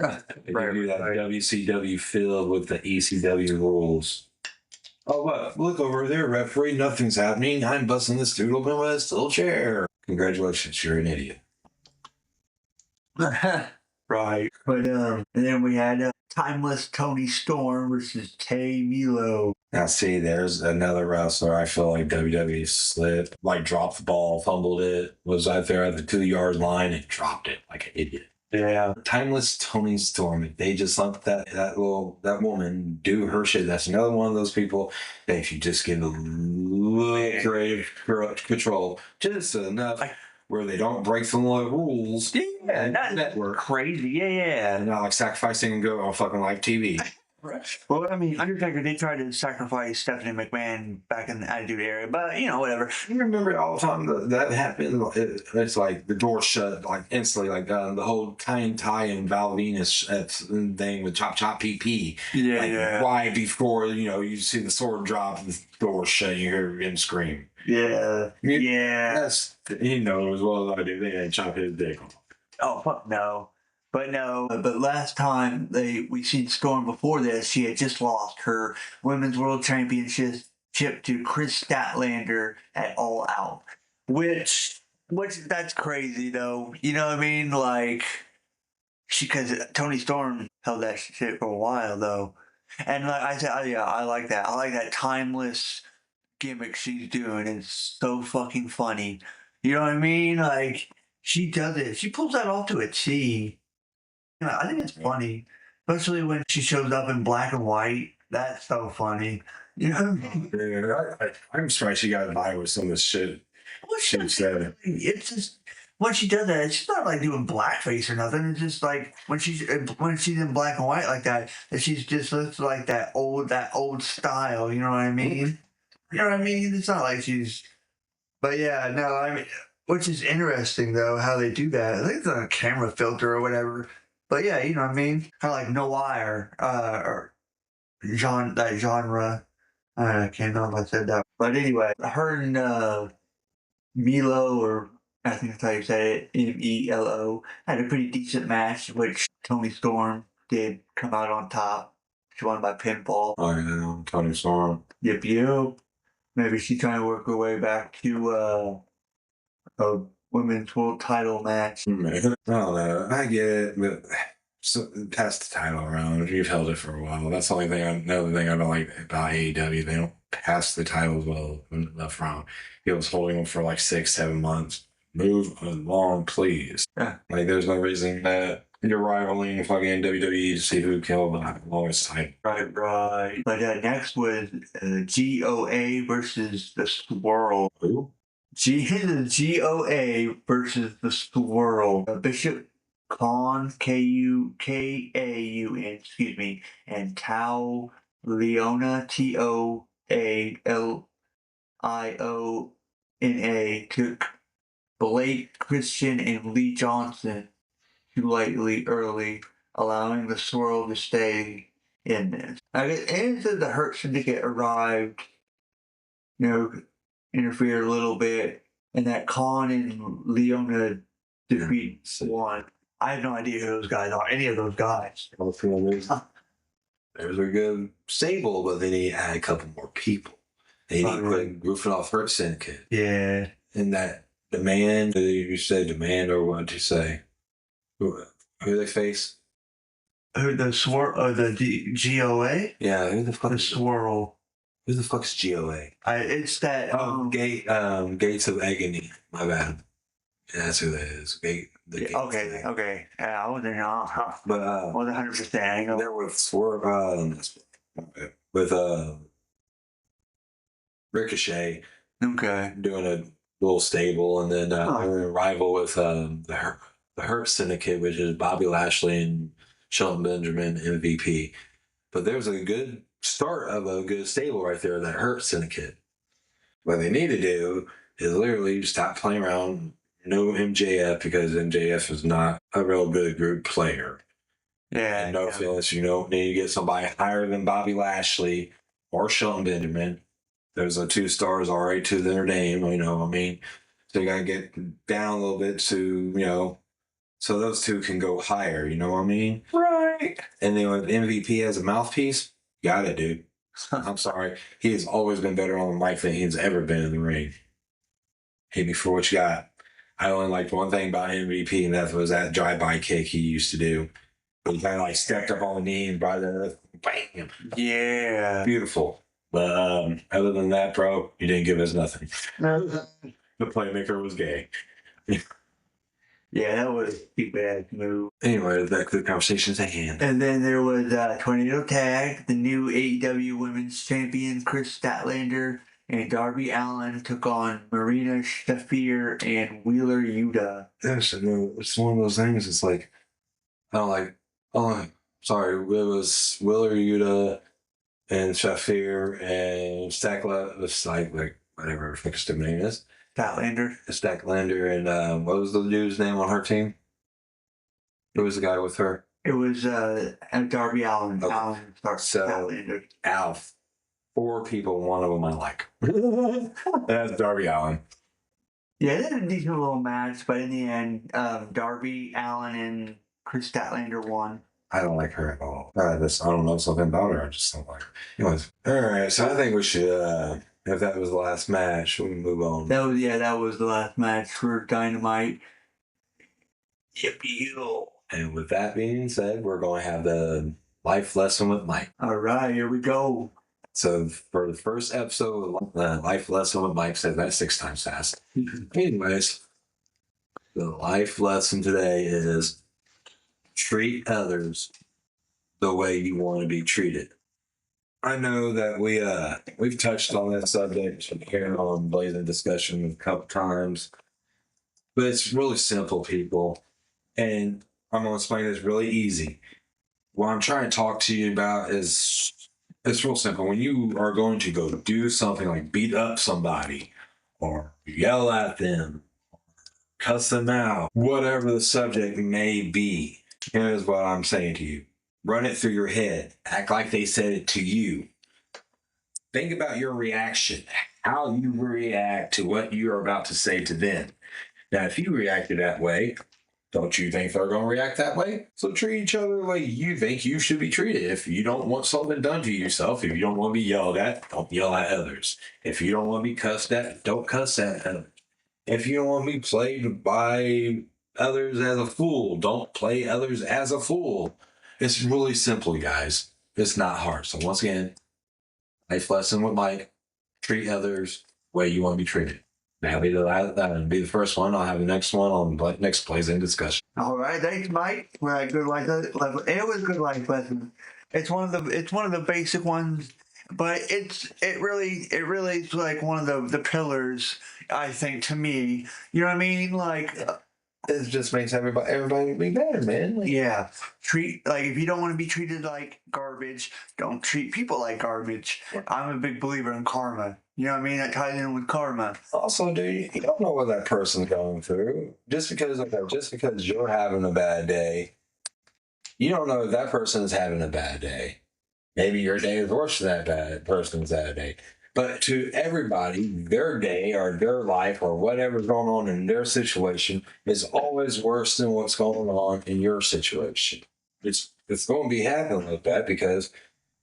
Right. Do that WCW filled with the ECW rules. Oh, what? Look over there, referee. Nothing's happening. I'm busting this dude open with a steel chair. Congratulations, you're an idiot. Right. But and then we had Timeless Tony Storm versus Tay Milo. Now, see, there's another wrestler I feel like WWE slipped, like dropped the ball, fumbled it, was out there at the 2-yard line and dropped it like an idiot. Yeah. Timeless Tony Storm. They just let that woman do her shit. That's another one of those people that if you just give a little creative control, just enough where they don't break the rules. Yeah, not network crazy. Yeah. And not like sacrificing and go on fucking live TV. Right. Well, I mean, Undertaker did try to sacrifice Stephanie McMahon back in the Attitude Era, but whatever. You remember all the time that happened? It's like the door shut like instantly, like the whole Ty and Val Venus thing with Chop Chop PP. Yeah. Right before you see the sword drop and the door shut, you hear him scream. Yeah. That's as well as I do. They didn't chop his dick off. Oh fuck no. But no, but last time we seen Storm before this, she had just lost her Women's World Championship to Chris Statlander at All Out. Which that's crazy though. You know what I mean? Like, because Tony Storm held that shit for a while though. And like I said, I like that. I like that timeless gimmick she's doing. It's so fucking funny. You know what I mean? Like, she does it. She pulls that off to a T. I think it's funny. especially when she shows up in black and white. That's so funny. You know, I'm surprised she got by with some of the shit she said. it's just when she does that, she's not like doing blackface or nothing. It's just like when she's in black and white like that she's just looks like that old style. You know what I mean? You know what I mean? It's not like she's. But yeah, no, I mean, which is interesting though how they do that. I think it's on a camera filter or whatever. But yeah, you know what I mean? Kind of like noir or genre. I can't know if I said that. But anyway, her and Milo, or I think that's how you say it, Melo, had a pretty decent match, which Tony Storm did come out on top. She won by pinfall. Oh, yeah, Tony Storm. Yep. Maybe she's trying to work her way back to a women's world title match. I don't know. I get it, but pass the title around. You've held it for a while. That's the only thing. Another thing I don't like about AEW. They don't pass the titles well enough around. He was holding them for like 6-7 months. Move along, please. Yeah. Like, there's no reason that you're rivaling fucking WWE to see who killed the longest title. Right. But next was GOA versus the Swirl. Who? GOA versus the Swirl. Bishop Kaun, Kaun, excuse me, and Tao Leona, Toaliona, took Blake Christian and Lee Johnson too lightly early, allowing the Swirl to stay in this. And it says the Hurt Syndicate arrived, interfered a little bit, and that Kaun and Leona defeat won. I have no idea who those guys are, any of those guys. There's a good stable, but they need to add a couple more people. They need to put goofing off Hurt Syndicate. Yeah. And that demand, you said demand, or what did you say? Who they face? Who, the Swirl, the GOA? Yeah, who the fuck? The Swirl. Who the fuck's GOA? It's that. Gates of Agony. My bad. Yeah, that's who that is. Okay. Yeah, I wasn't. But wasn't 100%. They're with Ricochet. Okay. Doing a little stable, and then they're in rival with the Hurt Syndicate, which is Bobby Lashley and Shelton Benjamin, MVP. But there's a good start of a good stable right there, that Hurt Syndicate. What they need to do is literally stop playing around. No MJF, because MJF is not a real good group player. Yeah. And no feelings. You don't need to get somebody higher than Bobby Lashley or Shelton Benjamin. There's a 2 stars already to their name, you know what I mean? So you got to get down a little bit to, so those 2 can go higher, you know what I mean? Right. And then with MVP as a mouthpiece, got it, dude. I'm sorry. He has always been better on the mic than he's ever been in the ring. Hit me for what you got. I only liked one thing about MVP, and that was that drive-by kick he used to do. But he kind of stepped up on the knee and brought it, bam. Yeah. Beautiful. But other than that, bro, you didn't give us nothing. The playmaker was gay. Yeah, that was a big bad move. Anyway, back to the conversations at hand. And then there was Tornado Tag. The new AEW Women's Champion, Chris Statlander and Darby Allin took on Marina Shafir and Wheeler Yuta. Yes, it's one of those things. It's like, I don't like. Oh, sorry. It was Wheeler Yuta and Shafir and Stackla. It's like whatever his name is. Statlander and what was the dude's name on her team? Who was the guy with her? It was Darby Allin. Okay. Statlander. Alf. 4 people, one of them I like. That's Darby Allin. Yeah, they had a decent little match, but in the end, Darby Allin and Chris Statlander won. I don't like her at all. I don't know something about her. I just don't like her. Anyways, all right. So I think we should, if that was the last match, we can move on. That was the last match for Dynamite. Yep. And with that being said, we're going to have the life lesson with Mike. All right, here we go. So for the first episode of Life Lesson with Mike, said that 6 times fast. Anyways, the life lesson today is treat others the way you want to be treated. I know that we've touched on that subject here on Blazing Discussion a couple times, but it's really simple, people. And I'm gonna explain this really easy. What I'm trying to talk to you about is it's real simple. When you are going to go do something like beat up somebody or yell at them, cuss them out, whatever the subject may be, here's what I'm saying to you. Run it through your head. Act like they said it to you. Think about your reaction, how you react to what you're about to say to them. Now, if you reacted that way, don't you think they're going to react that way? So treat each other like you think you should be treated. If you don't want something done to yourself, if you don't want to be yelled at, don't yell at others. If you don't want to be cussed at, don't cuss at others. If you don't want to be played by others as a fool, don't play others as a fool. It's really simple, guys. It's not hard. So once again, life lesson with Mike: treat others the way you want to be treated. That'll be that'll be the first one. I'll have the next one on next Blazing Discussion. All right, thanks, Mike. We had good life lesson. It was good life lesson. It's one of the basic ones, but it really is like one of the pillars. I think, to me, you know what I mean? Like, It just makes everybody be better, man. Like, yeah, if you don't want to be treated like garbage, don't treat people like garbage. I'm a big believer in karma. You know what I mean? That ties in with karma. also, dude, you don't know what that person's going through. Just because you're having a bad day, you don't know if that person is having a bad day. Maybe your day is worse than that bad person's bad day. But to everybody, their day or their life or whatever's going on in their situation is always worse than what's going on in your situation. It's going to be happening like that because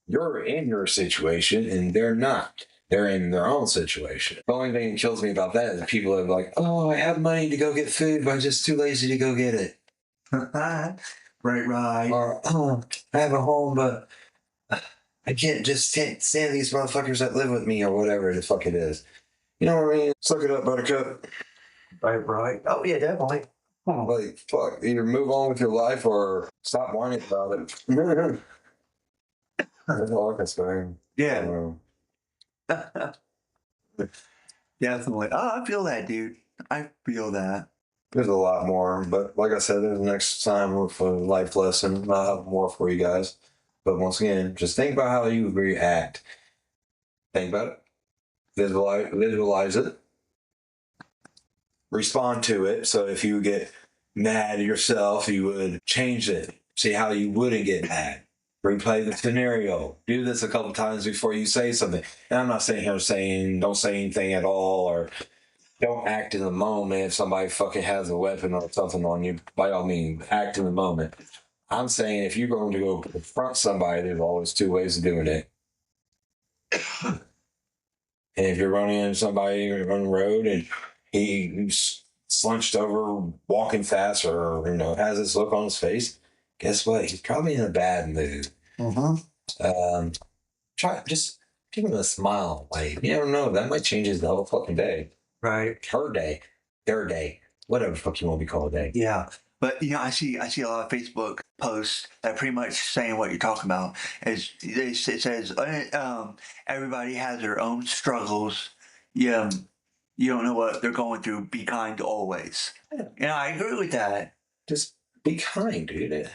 you're in your situation and they're not. They're in their own situation. The only thing that kills me about that is people that are like, oh, I have money to go get food, but I'm just too lazy to go get it. Right. Or, oh, I have a home, but I can't stand these motherfuckers that live with me or whatever the fuck it is. You know what I mean? Suck it up, buttercup. Right. Oh, yeah, definitely. Like, fuck, either move on with your life or stop whining about it. That's all I can say. Yeah. Definitely. Oh, I feel that, dude. I feel that. There's a lot more, but like I said, there's next time with a life lesson. I'll have more for you guys. But once again, just think about how you react. Think about it. Visualize it. Respond to it. So if you get mad at yourself, you would change it. See how you wouldn't get mad. Replay the scenario. Do this a couple times before you say something. And I'm not sitting here saying don't say anything at all or don't act in the moment. If somebody fucking has a weapon or something on you, by all means, act in the moment. I'm saying if you're going to go confront somebody, there's always two ways of doing it. And if you're running into somebody on the road and he's slunched over, walking fast, or has this look on his face, guess what? He's probably in a bad mood. Just give him a smile. Like, you never know, that might change his whole fucking day. Right. Her day, their day, whatever the fuck you want to be called a day. Yeah. But I see a lot of Facebook posts that pretty much saying what you're talking about. It says everybody has their own struggles. Yeah, you don't know what they're going through. Be kind always. Yeah, I agree with that. Just be kind, dude. It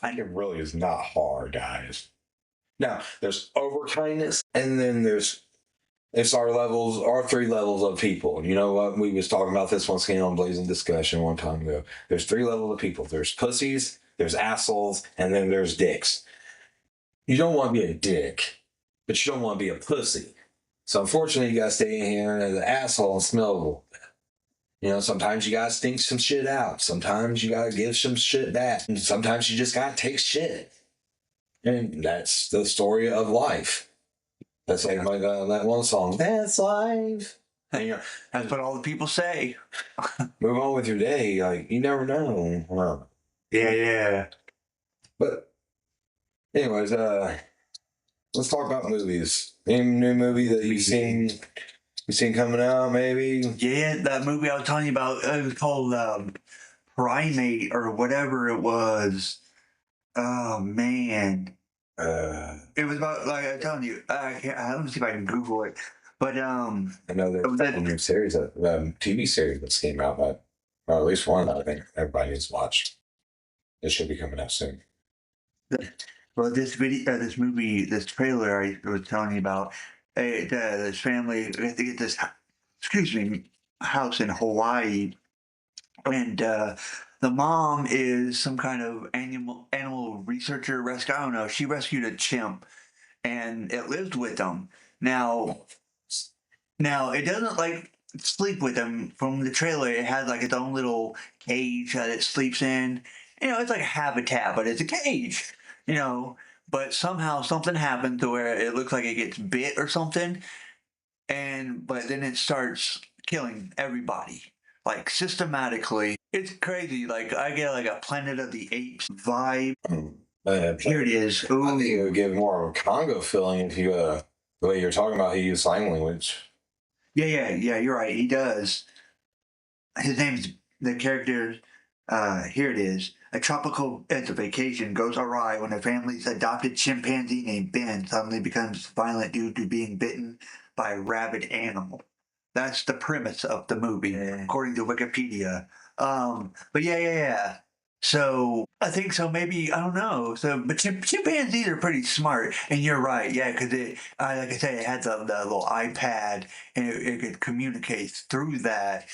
really is not hard, guys. Now, there's over kindness, and then it's our 3 levels of people. You know what? We was talking about this once again on Blazing Discussion one time ago. There's 3 levels of people. There's pussies, there's assholes, and then there's dicks. You don't want to be a dick, but you don't want to be a pussy. So unfortunately, you gotta stay in here as an asshole and smell. Sometimes you gotta stink some shit out. Sometimes you gotta give some shit back. And sometimes you just gotta take shit. And that's the story of life. That's like that one song. That's life. And, that's what all the people say. Move on with your day. Like, you never know. Wow. Yeah. But anyways, let's talk about movies. Any new movie that you've seen coming out, maybe? Yeah, that movie I was telling you about, it was called Primate or whatever it was. Oh, man. It was about, like I'm telling you, I can't. Let me see if I can Google it. But I know there's a new series, TV series that's came out, but or at least one that I think everybody needs to watch. It should be coming out soon. well, this video, this movie, this trailer I was telling you about, this family, they get this, excuse me, house in Hawaii, and the mom is some kind of animal researcher rescue. I don't know. She rescued a chimp, and it lives with them now. Now it doesn't like sleep with them. From the trailer, it has like its own little cage that it sleeps in. It's like a habitat, but it's a cage. You know, but somehow something happened to where it looks like it gets bit or something, and but then it starts killing everybody like systematically. It's crazy. Like I get like a Planet of the Apes vibe. Here it is. Ooh. I think it would give more of a Congo feeling if you, the way you're talking about, he used sign language. Yeah. You're right. He does. His name's the character. Here it is. A tropical it's a vacation goes awry when a family's adopted chimpanzee named Ben suddenly becomes violent due to being bitten by a rabid animal. That's the premise of the movie, according to Wikipedia. But yeah. So I think so. Maybe I don't know. So, but chimpanzees are pretty smart, and you're right. Yeah, because like I said, it had the little iPad, and it could communicate through that.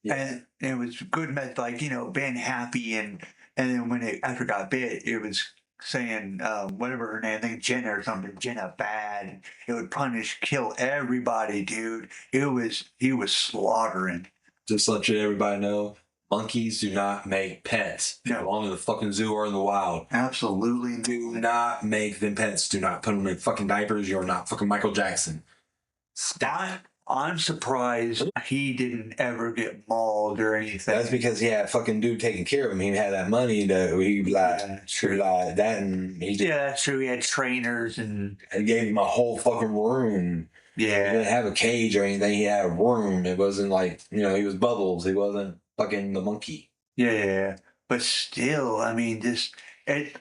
Yeah. And it was good met like being happy and then when it after it got bit it was saying whatever her name I think Jenna or something Jenna bad it would punish kill everybody dude he was slaughtering. Just to let everybody know, monkeys do not make pets. They belong in the fucking zoo or in the wild. Absolutely. Do not make them pets. Do not put them in fucking diapers. You're not fucking Michael Jackson. Stop. I'm surprised he didn't ever get mauled or anything. That's because he had a fucking dude taking care of him. He had that money that he like that, and that's true. He had trainers and gave him a whole fucking room. Yeah, he didn't have a cage or anything. He had a room. It wasn't like he was Bubbles. He wasn't fucking the monkey. Yeah, but still, I mean, just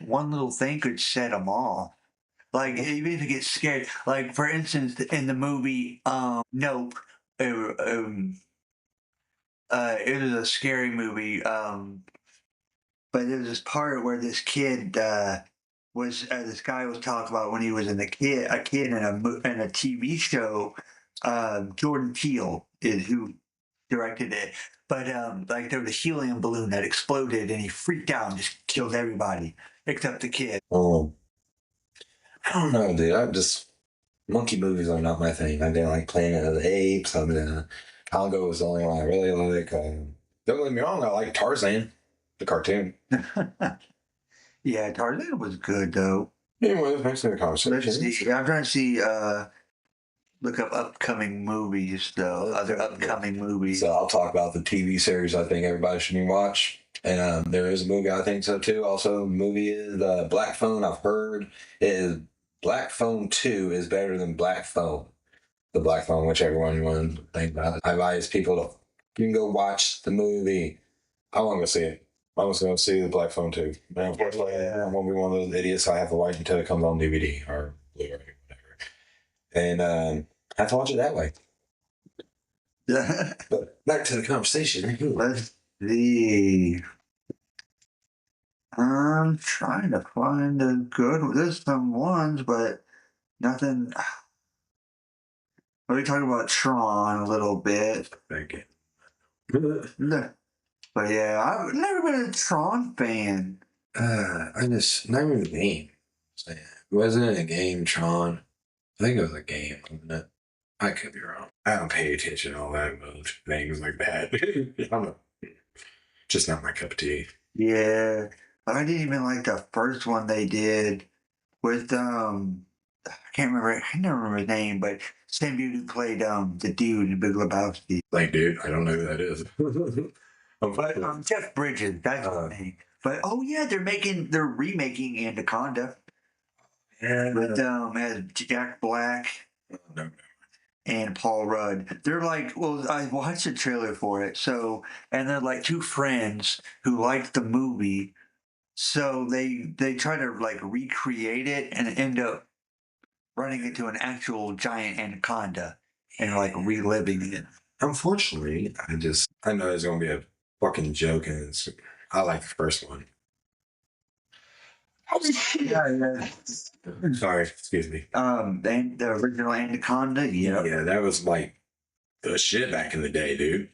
one little thing could set him off. Like even if you get scared, like for instance, in the movie Nope, it was a scary movie. But there was this part where this kid was this guy was talking about when he was a kid in a TV show. Jordan Peele is who directed it. But like there was a helium balloon that exploded and he freaked out and just killed everybody except the kid. I don't know, dude. Monkey movies are not my thing. I didn't like Planet of the Apes. I mean, Congo was the only one I really like. Don't get me wrong, I like Tarzan, the cartoon. Yeah, Tarzan was good though. Anyway, thanks for the conversation. I'm trying to see. Look up upcoming movies though. Other upcoming movies. So I'll talk about the TV series I think everybody should watch. And there is a movie I think so too. Also, the movie is Black Phone. I've heard is Black Phone 2 is better than Black Phone. The Black Phone, whichever one you want to think about it. I advise people you can go watch the movie. I want to go see it. I was going to see the Black Phone 2. And unfortunately, I'm going to be one of those idiots. I have to wait until it comes on DVD or Blu-ray or whatever. And I have to watch it that way. But back to the conversation. Let's see. I'm trying to find a good. There's some ones, but nothing. We talking about Tron a little bit. Thank you. But yeah, I've never been a Tron fan. Never the game. Wasn't it a game, Tron? I think it was a game, wasn't it? I could be wrong. I don't pay attention to all that much. Things like that. Just not my cup of tea. Yeah. I didn't even like the first one they did with I can't remember. I never remember his name, but same dude who played the dude in Big Lebowski. Like, dude, I don't know who that is. But Jeff Bridges, that's his name. But oh yeah, they're remaking Anaconda. Yeah. With has Jack Black and Paul Rudd. They're like, well, I watched the trailer for it. So, and they're like two friends who liked the movie. So they try to like recreate it and end up running into an actual giant anaconda and like reliving it. Unfortunately, I know it's gonna be a fucking joke, and I like the first one. Yeah, yeah. Sorry, excuse me. The original anaconda. Yeah, Yeah, that was like the shit back in the day, dude.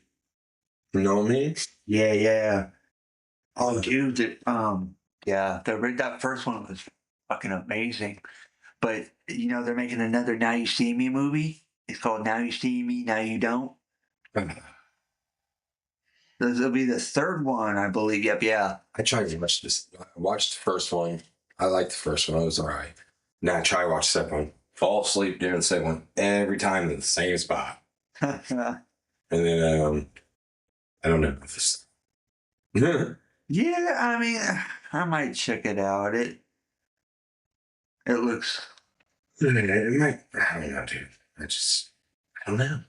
You know what I mean? yeah, yeah. Oh, dude, yeah, that first one was fucking amazing. But they're making another Now You See Me movie. It's called Now You See Me, Now You Don't. This will be the third one, I believe. Yep, yeah. I tried to watch this. I watched the first one. I liked the first one. It was all right. Now I try to watch the second one. Fall asleep during the second one every time in the same spot. And then I don't know if this. Yeah, I mean, I might check it out. It looks. It might. I don't know, dude. I don't know.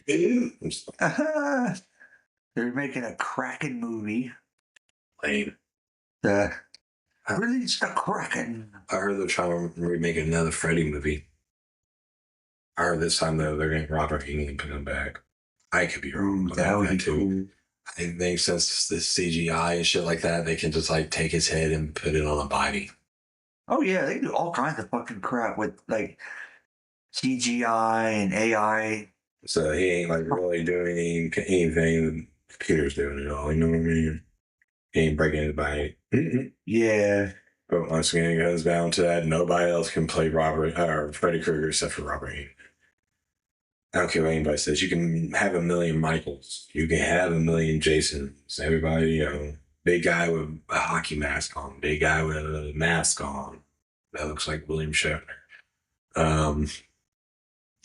I'm just They're making a Kraken movie. lame. The Release the Kraken. I heard they're trying to remake another Freddy movie. I heard this time though they're going to Robert Englund put him back. I could be wrong. Ooh, that would be too. cool. I think they since the CGI and shit like that, they can just like take his head and put it on a body. Oh yeah, they do all kinds of fucking crap with like CGI and AI. So he ain't like really doing anything. The computer's doing it all. You know what I mean? He ain't breaking his body. Yeah. But once again, it goes down to that nobody else can play Robert or Freddy Krueger except for Robert Englund. I don't care what anybody says. You can have a million Michaels. You can have a million Jasons. Everybody, big guy with a hockey mask on. Big guy with a mask on. That looks like William Shatner.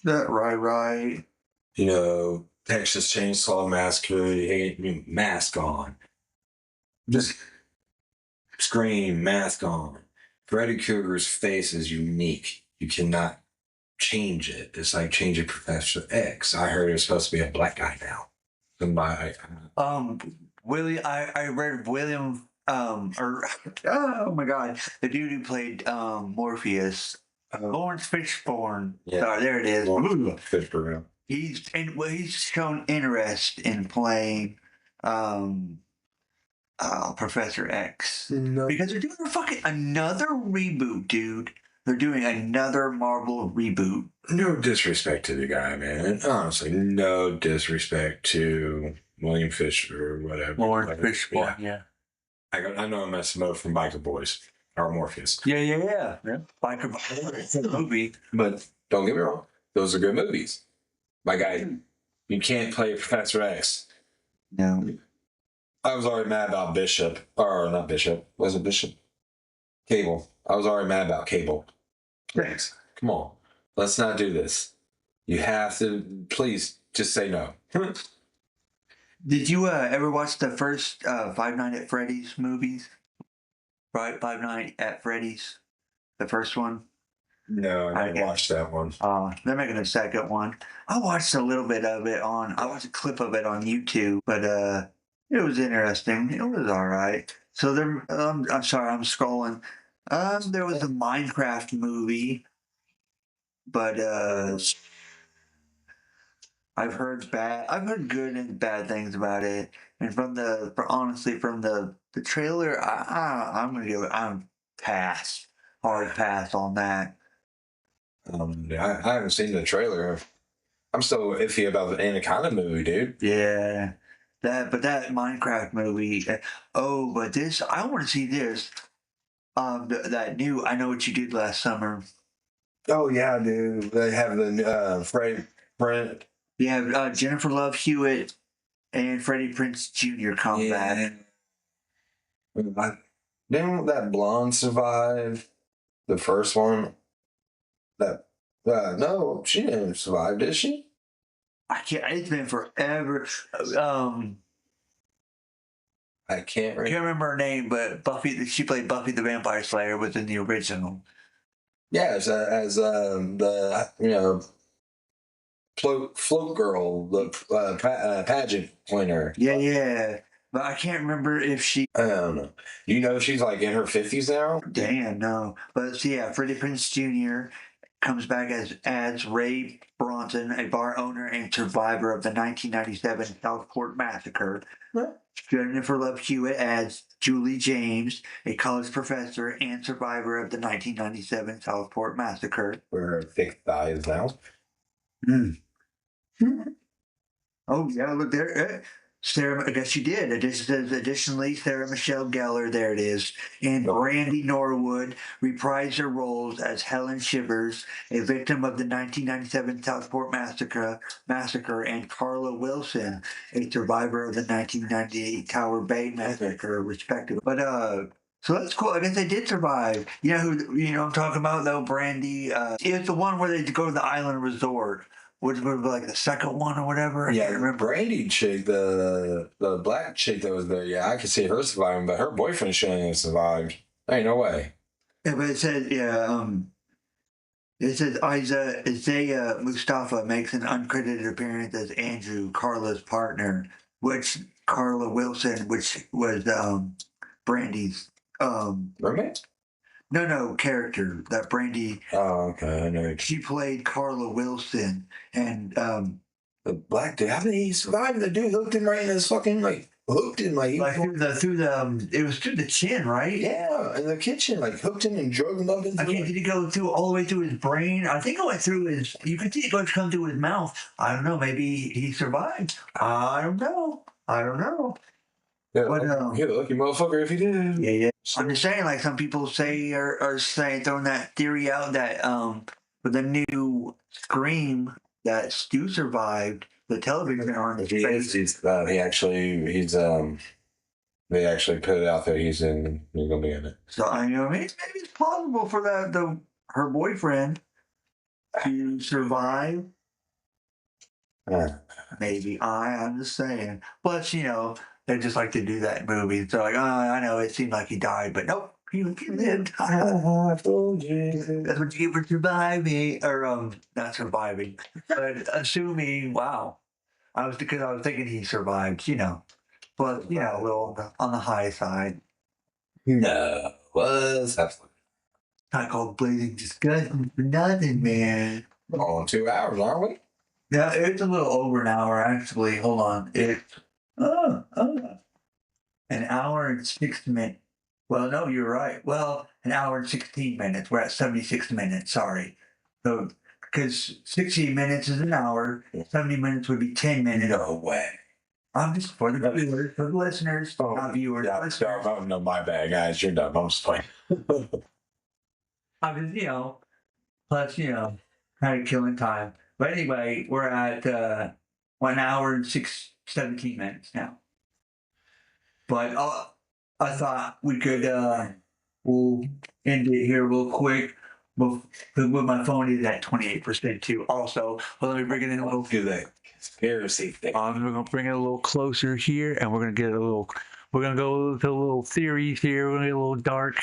That right. Texas Chainsaw Massacre, mask on. Just scream, mask on. Freddy Krueger's face is unique. You cannot change it. It's like changing Professor X. I heard it's supposed to be a black guy now. Somebody. William. I read William. Or oh my god, the dude who played Morpheus, Lawrence Fishburne. Yeah. Sorry, there it is. Fishburne. He's shown interest in playing Professor X No. because they're doing another reboot, dude. They're doing another Marvel reboot. No disrespect to the guy, man. Honestly, no disrespect to William Fisher or whatever. Lawrence Fishburne, yeah. I know him as Smo from Biker Boys or Morpheus. Yeah. Biker Boys, the movie. But don't get me wrong, those are good movies. My guy, you can't play Professor X. No. I was already mad about Bishop, or not Bishop. Was it Bishop? Cable. I was already mad about Cable. Thanks. Come on. Let's not do this. You have to, please, just say no. Did you ever watch the first Five Nights at Freddy's movies? Right, Five Nights at Freddy's, the first one. No, I never watched that one. They're making a second one. I watched a little bit of it I watched a clip of it on YouTube, but it was interesting. It was all right. So there, I'm sorry, I'm scrolling. There was a Minecraft movie, but I've heard good and bad things about it. And honestly, from the trailer, I'm gonna give it. Hard pass on that. I haven't seen the trailer. I'm still iffy about the Anaconda movie, dude. Yeah, that Minecraft movie. But this, I want to see this. That new I Know What You Did Last Summer. Oh yeah, dude. They have the Freddie Brent. You have Jennifer Love Hewitt and Freddie Prinze Jr. come back. Didn't that blonde survive the first one? No, she didn't survive, did she? I can't. It's been forever. I can't remember her name, but Buffy. She played Buffy the Vampire Slayer within the original. Yeah, as the float girl, the pageant winner. Yeah. but I can't remember if she. I don't know. You know she's like in her 50s now? Damn, no. But so yeah, Freddie Prinze Jr. comes back as Ray Bronson, a bar owner and survivor of the 1997 Southport Massacre. Huh? Jennifer Love Hewitt as Julie James, a college professor and survivor of the 1997 Southport Massacre. Where her thick thighs now. Mm. Oh yeah, look there. Sarah, I guess she did. It just says additionally, Sarah Michelle Gellar, there it is, and Brandy Norwood reprised their roles as Helen Shivers, a victim of the 1997 Southport massacre, and Carla Wilson, a survivor of the 1998 Tower Bay massacre, respectively. But so that's cool. I guess they did survive. You know who? You know what I'm talking about though. Brandy. It's the one where they go to the island resort. Which would be like the second one or whatever. Yeah, I can't remember. Brandy chick, the black chick that was there, yeah, I could see her surviving, but her boyfriend shouldn't have survived. Ain't no way. Yeah, but it says, it says Isaiah Mustafa makes an uncredited appearance as Andrew, Carla's partner, which Carla Wilson, which was Brandy's Roommate? no character that Brandy. Oh, okay, I know. She played Carla Wilson, and The black dude, how did he survive? The dude hooked him right in his fucking, hooked him, like through the it was through the chin, right? yeah, in the kitchen, hooked him and drug him up into Did he go through all the way through his brain? I think it went through his. You could see it going to come through his mouth. I don't know. Maybe he survived. I don't know. Yeah, But he the lucky motherfucker if he did. yeah. I'm just saying, like some people say are saying throwing that theory out that with the new Scream that Stu survived the television on his face. They actually put it out there. He's gonna be in it. So I know maybe it's possible for her boyfriend to survive. Maybe I'm just saying. Plus, they just like to do that in movies. They're like, oh, I know it seemed like he died, but nope, he lived. I told you. That's what you get for surviving, or not surviving, but assuming. Wow, I was thinking he survived. But a little on the high side. No, was absolutely Not called blazing disgusting for nothing, man. on 2 hours, aren't we? Yeah, it's a little over an hour actually. Hold on, it's an hour and 6 minutes. Well, no, you're right. Well, an hour and 16 minutes. We're at 76 minutes. Sorry. So, because 60 minutes is an hour, 70 minutes would be 10 minutes. No way. I'm just for the viewers, for the listeners, not viewers. Yeah, listeners. no, my bad, guys. You're done. I'm just playing. I mean, plus, kind of killing time. But anyway, we're at 1 hour and 17 minutes now. But I thought we could we'll end it here real quick. With my phone is at 28% too. Also, well, let me bring it in a little. Do that conspiracy thing. We're gonna bring it a little closer here, and we're gonna get a little. We're gonna go to a little theories here. We're gonna get a little dark.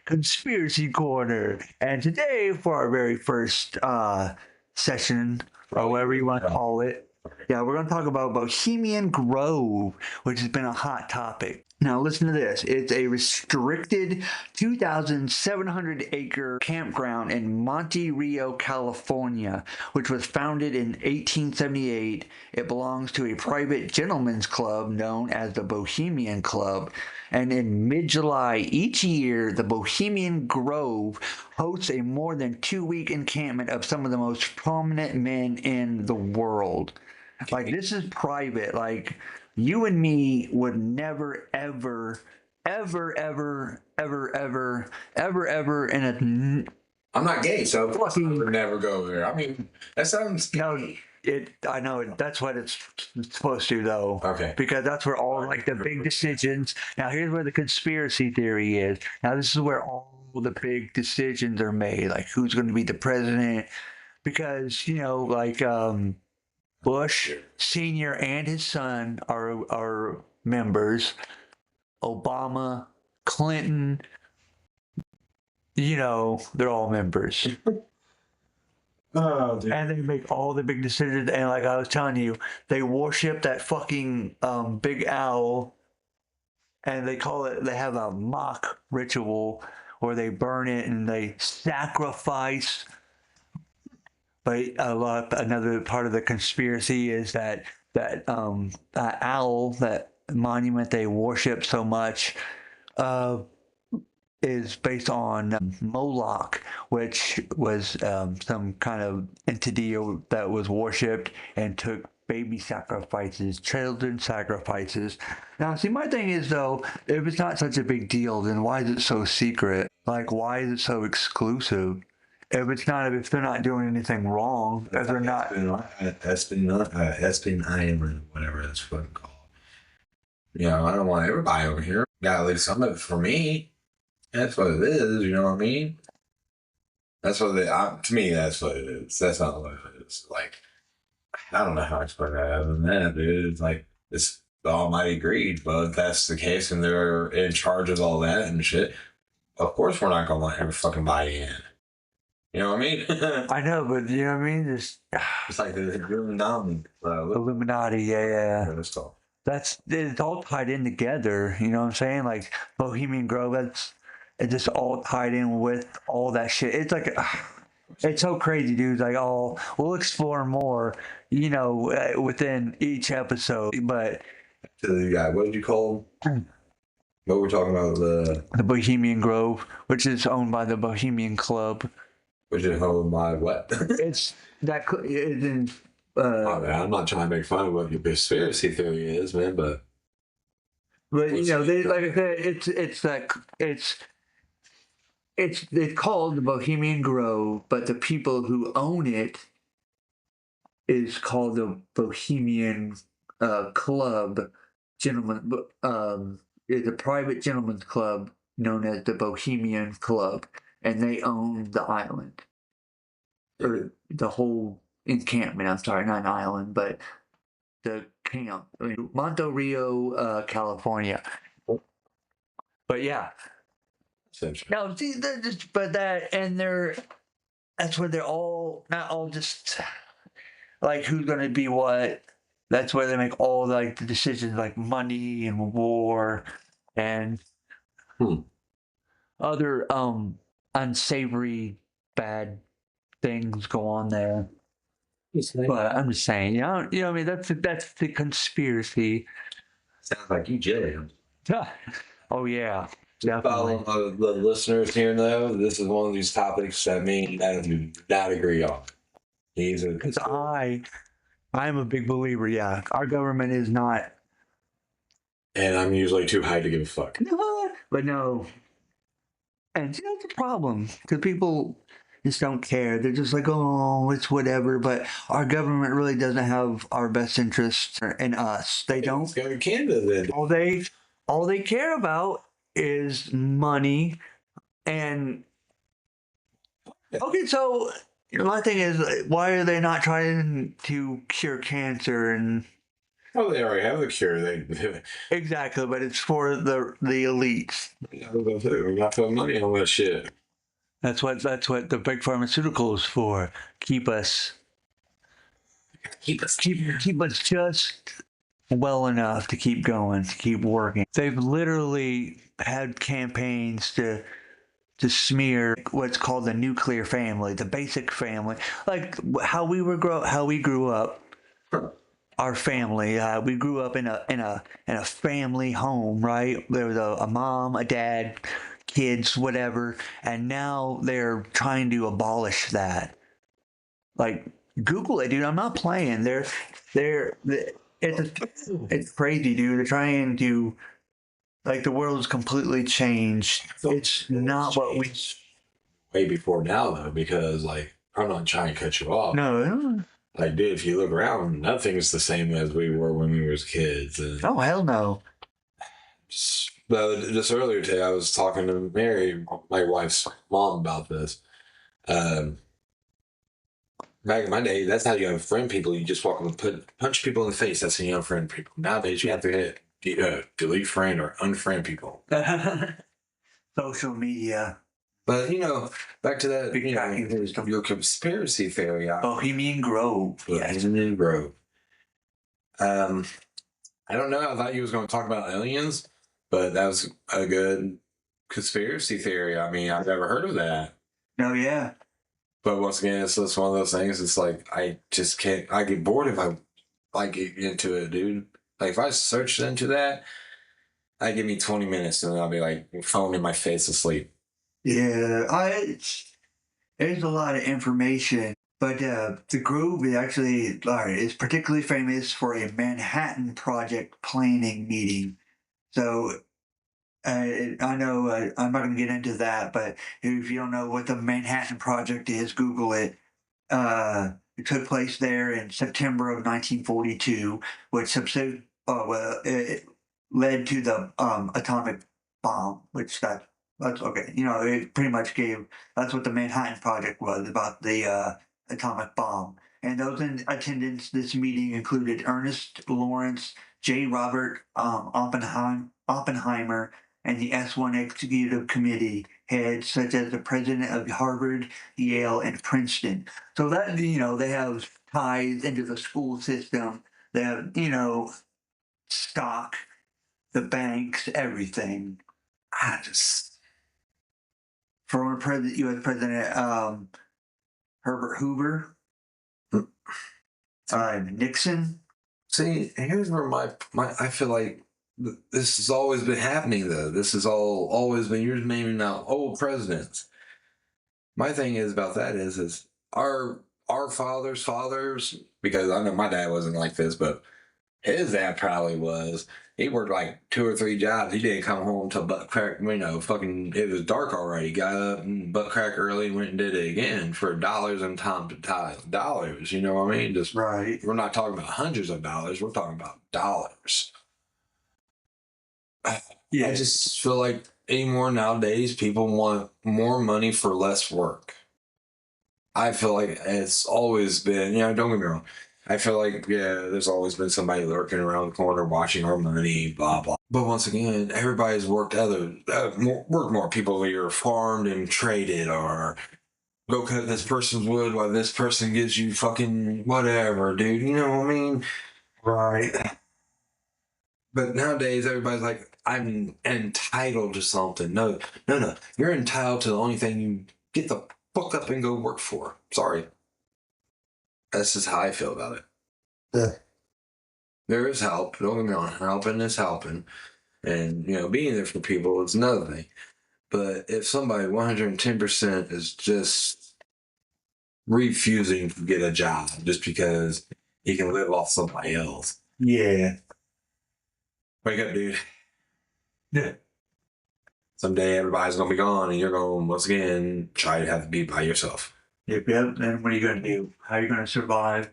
Conspiracy corner, and today for our very first session, or whatever you want to call it. Yeah, we're going to talk about Bohemian Grove, which has been a hot topic. Now, listen to this. It's a restricted 2,700-acre campground in Monte Rio, California, which was founded in 1878. It belongs to a private gentlemen's club known as the Bohemian Club. And in mid-July each year, the Bohemian Grove hosts a more than 2-week encampment of some of the most prominent men in the world. Like, this is private. Like, you and me would never, ever in a... I'm not gay, so I would never go there. I mean, that sounds... I know that's what it's supposed to, though. Okay. Because that's where all the big decisions. Now, here's where the conspiracy theory is. Now, this is where all the big decisions are made, like who's going to be the president. Because Bush Senior and his son are members. Obama, Clinton, they're all members. Oh, dude. And they make all the big decisions. And like I was telling you, they worship that fucking big owl, and they have a mock ritual where they burn it and they sacrifice. But another part of the conspiracy is that owl, that monument they worship so much, uh, is based on Moloch, which was some kind of entity that was worshipped and took baby sacrifices, children sacrifices. Now, see, my thing is though, if it's not such a big deal, then why is it so secret? Like, why is it so exclusive? If they're not doing anything wrong, if they're not, Espionage or whatever it's fucking called. You know, I don't want everybody over here. Gotta leave some of it for me. That's what it is. You know what I mean? That's what to me. That's what it is. That's not what it is. Like, I don't know how to explain that other than that, dude. It's like it's the almighty greed. But if that's the case and they're in charge of all that and shit, of course we're not gonna let everybody in. You know what I mean? I know, but you know what I mean? It's like the Illuminati. Illuminati, yeah. That's all. It's all tied in together. You know what I'm saying? Like Bohemian Grove, it's just all tied in with all that shit. It's like it's so crazy, dude. Like, we'll explore more, within each episode. But To the guy, what did you call him? What we're talking about the Bohemian Grove, which is owned by the Bohemian Club. Which is owned by what? It's that is in. I'm not trying to make fun of what your conspiracy theory is, man, but they like I said, it's called the Bohemian Grove, but the people who own it is called the Bohemian Club. Gentlemen, it's a private gentleman's club known as the Bohemian Club, and they own the island or the whole encampment. I'm sorry, not an island, but the camp, Monte Rio, California. But yeah, no, see, they're just, but that, and that's where they're all, not all just like who's going to be what. That's where they make all like the decisions, like money and war and other unsavory bad things go on there. But I'm just saying, what I mean, that's the conspiracy. Sounds like you jillian. Oh yeah, definitely. Follow the listeners here though. This is one of these topics that me and Adam do not agree on. Because I'm a big believer. Yeah, our government is not. And I'm usually too high to give a fuck. But no. And see, that's the problem because people just don't care. They're just like, oh, it's whatever. But our government really doesn't have our best interests in us. They don't. Let's go to Canada then. All they care about is money. And okay, so my thing is, why are they not trying to cure cancer and? Oh, they already have the cure. Exactly, but it's for the elites. We're not putting money on that shit. That's what the big pharmaceuticals for. Keep us just well enough to keep going, to keep working. They've literally had campaigns to smear what's called the nuclear family, the basic family, like how we grew up. Our family, we grew up in a family home, right? There was a mom, a dad, kids, whatever, and now they're trying to abolish that. Like, Google it, dude. I'm not playing. It's crazy, dude. They're trying to, like, the world's completely changed. It's not what we. Way before now, though, because like I'm not trying to cut you off. No. Like, dude, if you look around, nothing's the same as we were when we were kids. And oh, hell no. Just earlier today, I was talking to Mary, my wife's mom, about this. Back in my day, that's how you unfriend people. You just walk up and punch people in the face. That's how you unfriend people. Nowadays, you have to hit delete friend or unfriend people. Social media. But back to that, Big tracking system. your conspiracy theory. Bohemian Grove. Yes, Bohemian Grove. I don't know. I thought you was going to talk about aliens, but that was a good conspiracy theory. I mean, I've never heard of that. Oh yeah. But once again, it's just one of those things. It's like I just can't. I get bored if I get into it, dude. Like if I searched into that, I give me 20 minutes and then I'll be like phone in my face asleep. Yeah, there's a lot of information, but the Grove is actually is particularly famous for a Manhattan Project planning meeting. So I know I'm not going to get into that, but if you don't know what the Manhattan Project is, Google it. It took place there in September of 1942, which it led to the atomic bomb, which that's okay. It pretty much gave that's what the Manhattan Project was about the atomic bomb. And those in attendance this meeting included Ernest Lawrence, J. Robert Oppenheimer, and the S1 Executive Committee heads such as the president of Harvard, Yale, and Princeton. So that they have ties into the school system. They have stock, the banks, everything. I just former president, U.S. President Herbert Hoover, Nixon. See, here's where my I feel like this has always been happening though. This has always been. You're naming out old presidents. My thing is about that is our fathers, because I know my dad wasn't like this, but his dad probably was. He worked like 2 or 3 jobs. He didn't come home till butt crack, fucking, it was dark already. Got up and butt crack early and went and did it again for dollars and dollars. You know what I mean? Just Right. We're not talking about hundreds of dollars. We're talking about dollars. Yeah. I just feel like anymore nowadays, people want more money for less work. I feel like it's always been, don't get me wrong. I feel like, there's always been somebody lurking around the corner watching our money, blah, blah. But once again, everybody's worked more. People either farmed and traded or go cut this person's wood while this person gives you fucking whatever, dude. You know what I mean? Right. But nowadays, everybody's like, I'm entitled to something. No. You're entitled to the only thing you get the fuck up and go work for. Sorry. That's just how I feel about it. Yeah. There is help. Don't get me wrong. Helping is helping. And, being there for people is another thing. But if somebody 110% is just refusing to get a job just because he can live off somebody else. Yeah. Wake up, dude. Yeah. Someday everybody's going to be gone and you're going to, once again, try to have to be by yourself. Yep. And what are you going to do? How are you going to survive?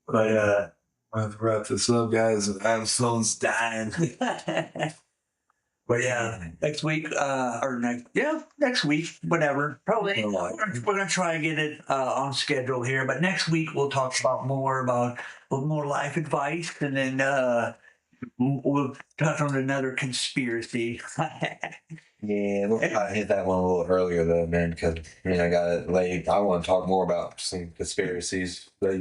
But, I'll wrap this up, guys. I'm phone's dying. But yeah, next week, next week, whatever. Probably we're gonna try and get it on schedule here. But next week we'll talk about more life advice, and then we'll touch on another conspiracy. Yeah, we'll probably hit that one a little earlier though, man, because I got it late. I want to talk more about some conspiracies. But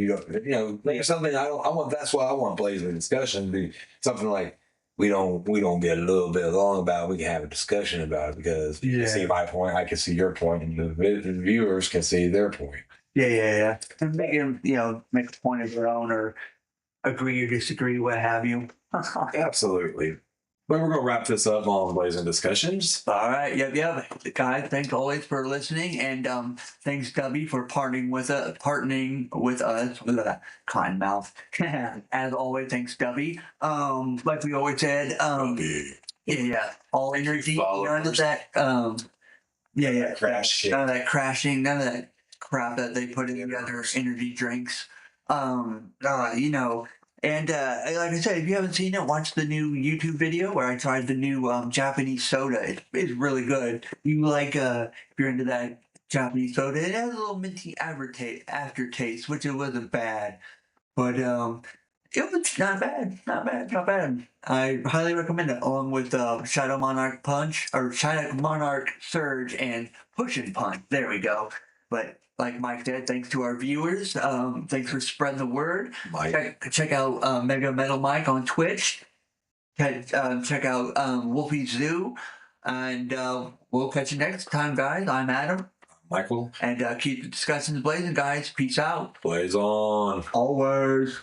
like something that's why I want to blaze the discussion. Be something like we don't get a little bit along about. We can have a discussion about it because you can see my point, I can see your point, and the viewers can see their point. Yeah. And make a point of their own or agree or disagree, what have you. Absolutely. But we're going to wrap this up on Blazing Discussions. All right. Yep. Guys, thanks always for listening. And thanks, Dubby, for partnering with us with a kind mouth. As always, thanks, Dubby. Like we always said, yeah. All energy, none of that, crash shit. None of that crashing, none of that crap that they put in the other energy drinks. And like I said, if you haven't seen it, watch the new YouTube video where I tried the new Japanese soda. It's really good. You if you're into that Japanese soda, it has a little minty aftertaste, which it wasn't bad. But It was not bad, not bad, not bad. I highly recommend it, along with Shadow Monarch Punch, or Shadow Monarch Surge, and Pushing Punch. There we go. But like Mike said, thanks to our viewers. Thanks for spreading the word. Mike. Check out Mega Metal Mike on Twitch. Check out Wolfie Zoo. And we'll catch you next time, guys. I'm Adam. Michael. And keep the discussions blazing, guys. Peace out. Blaze on. Always.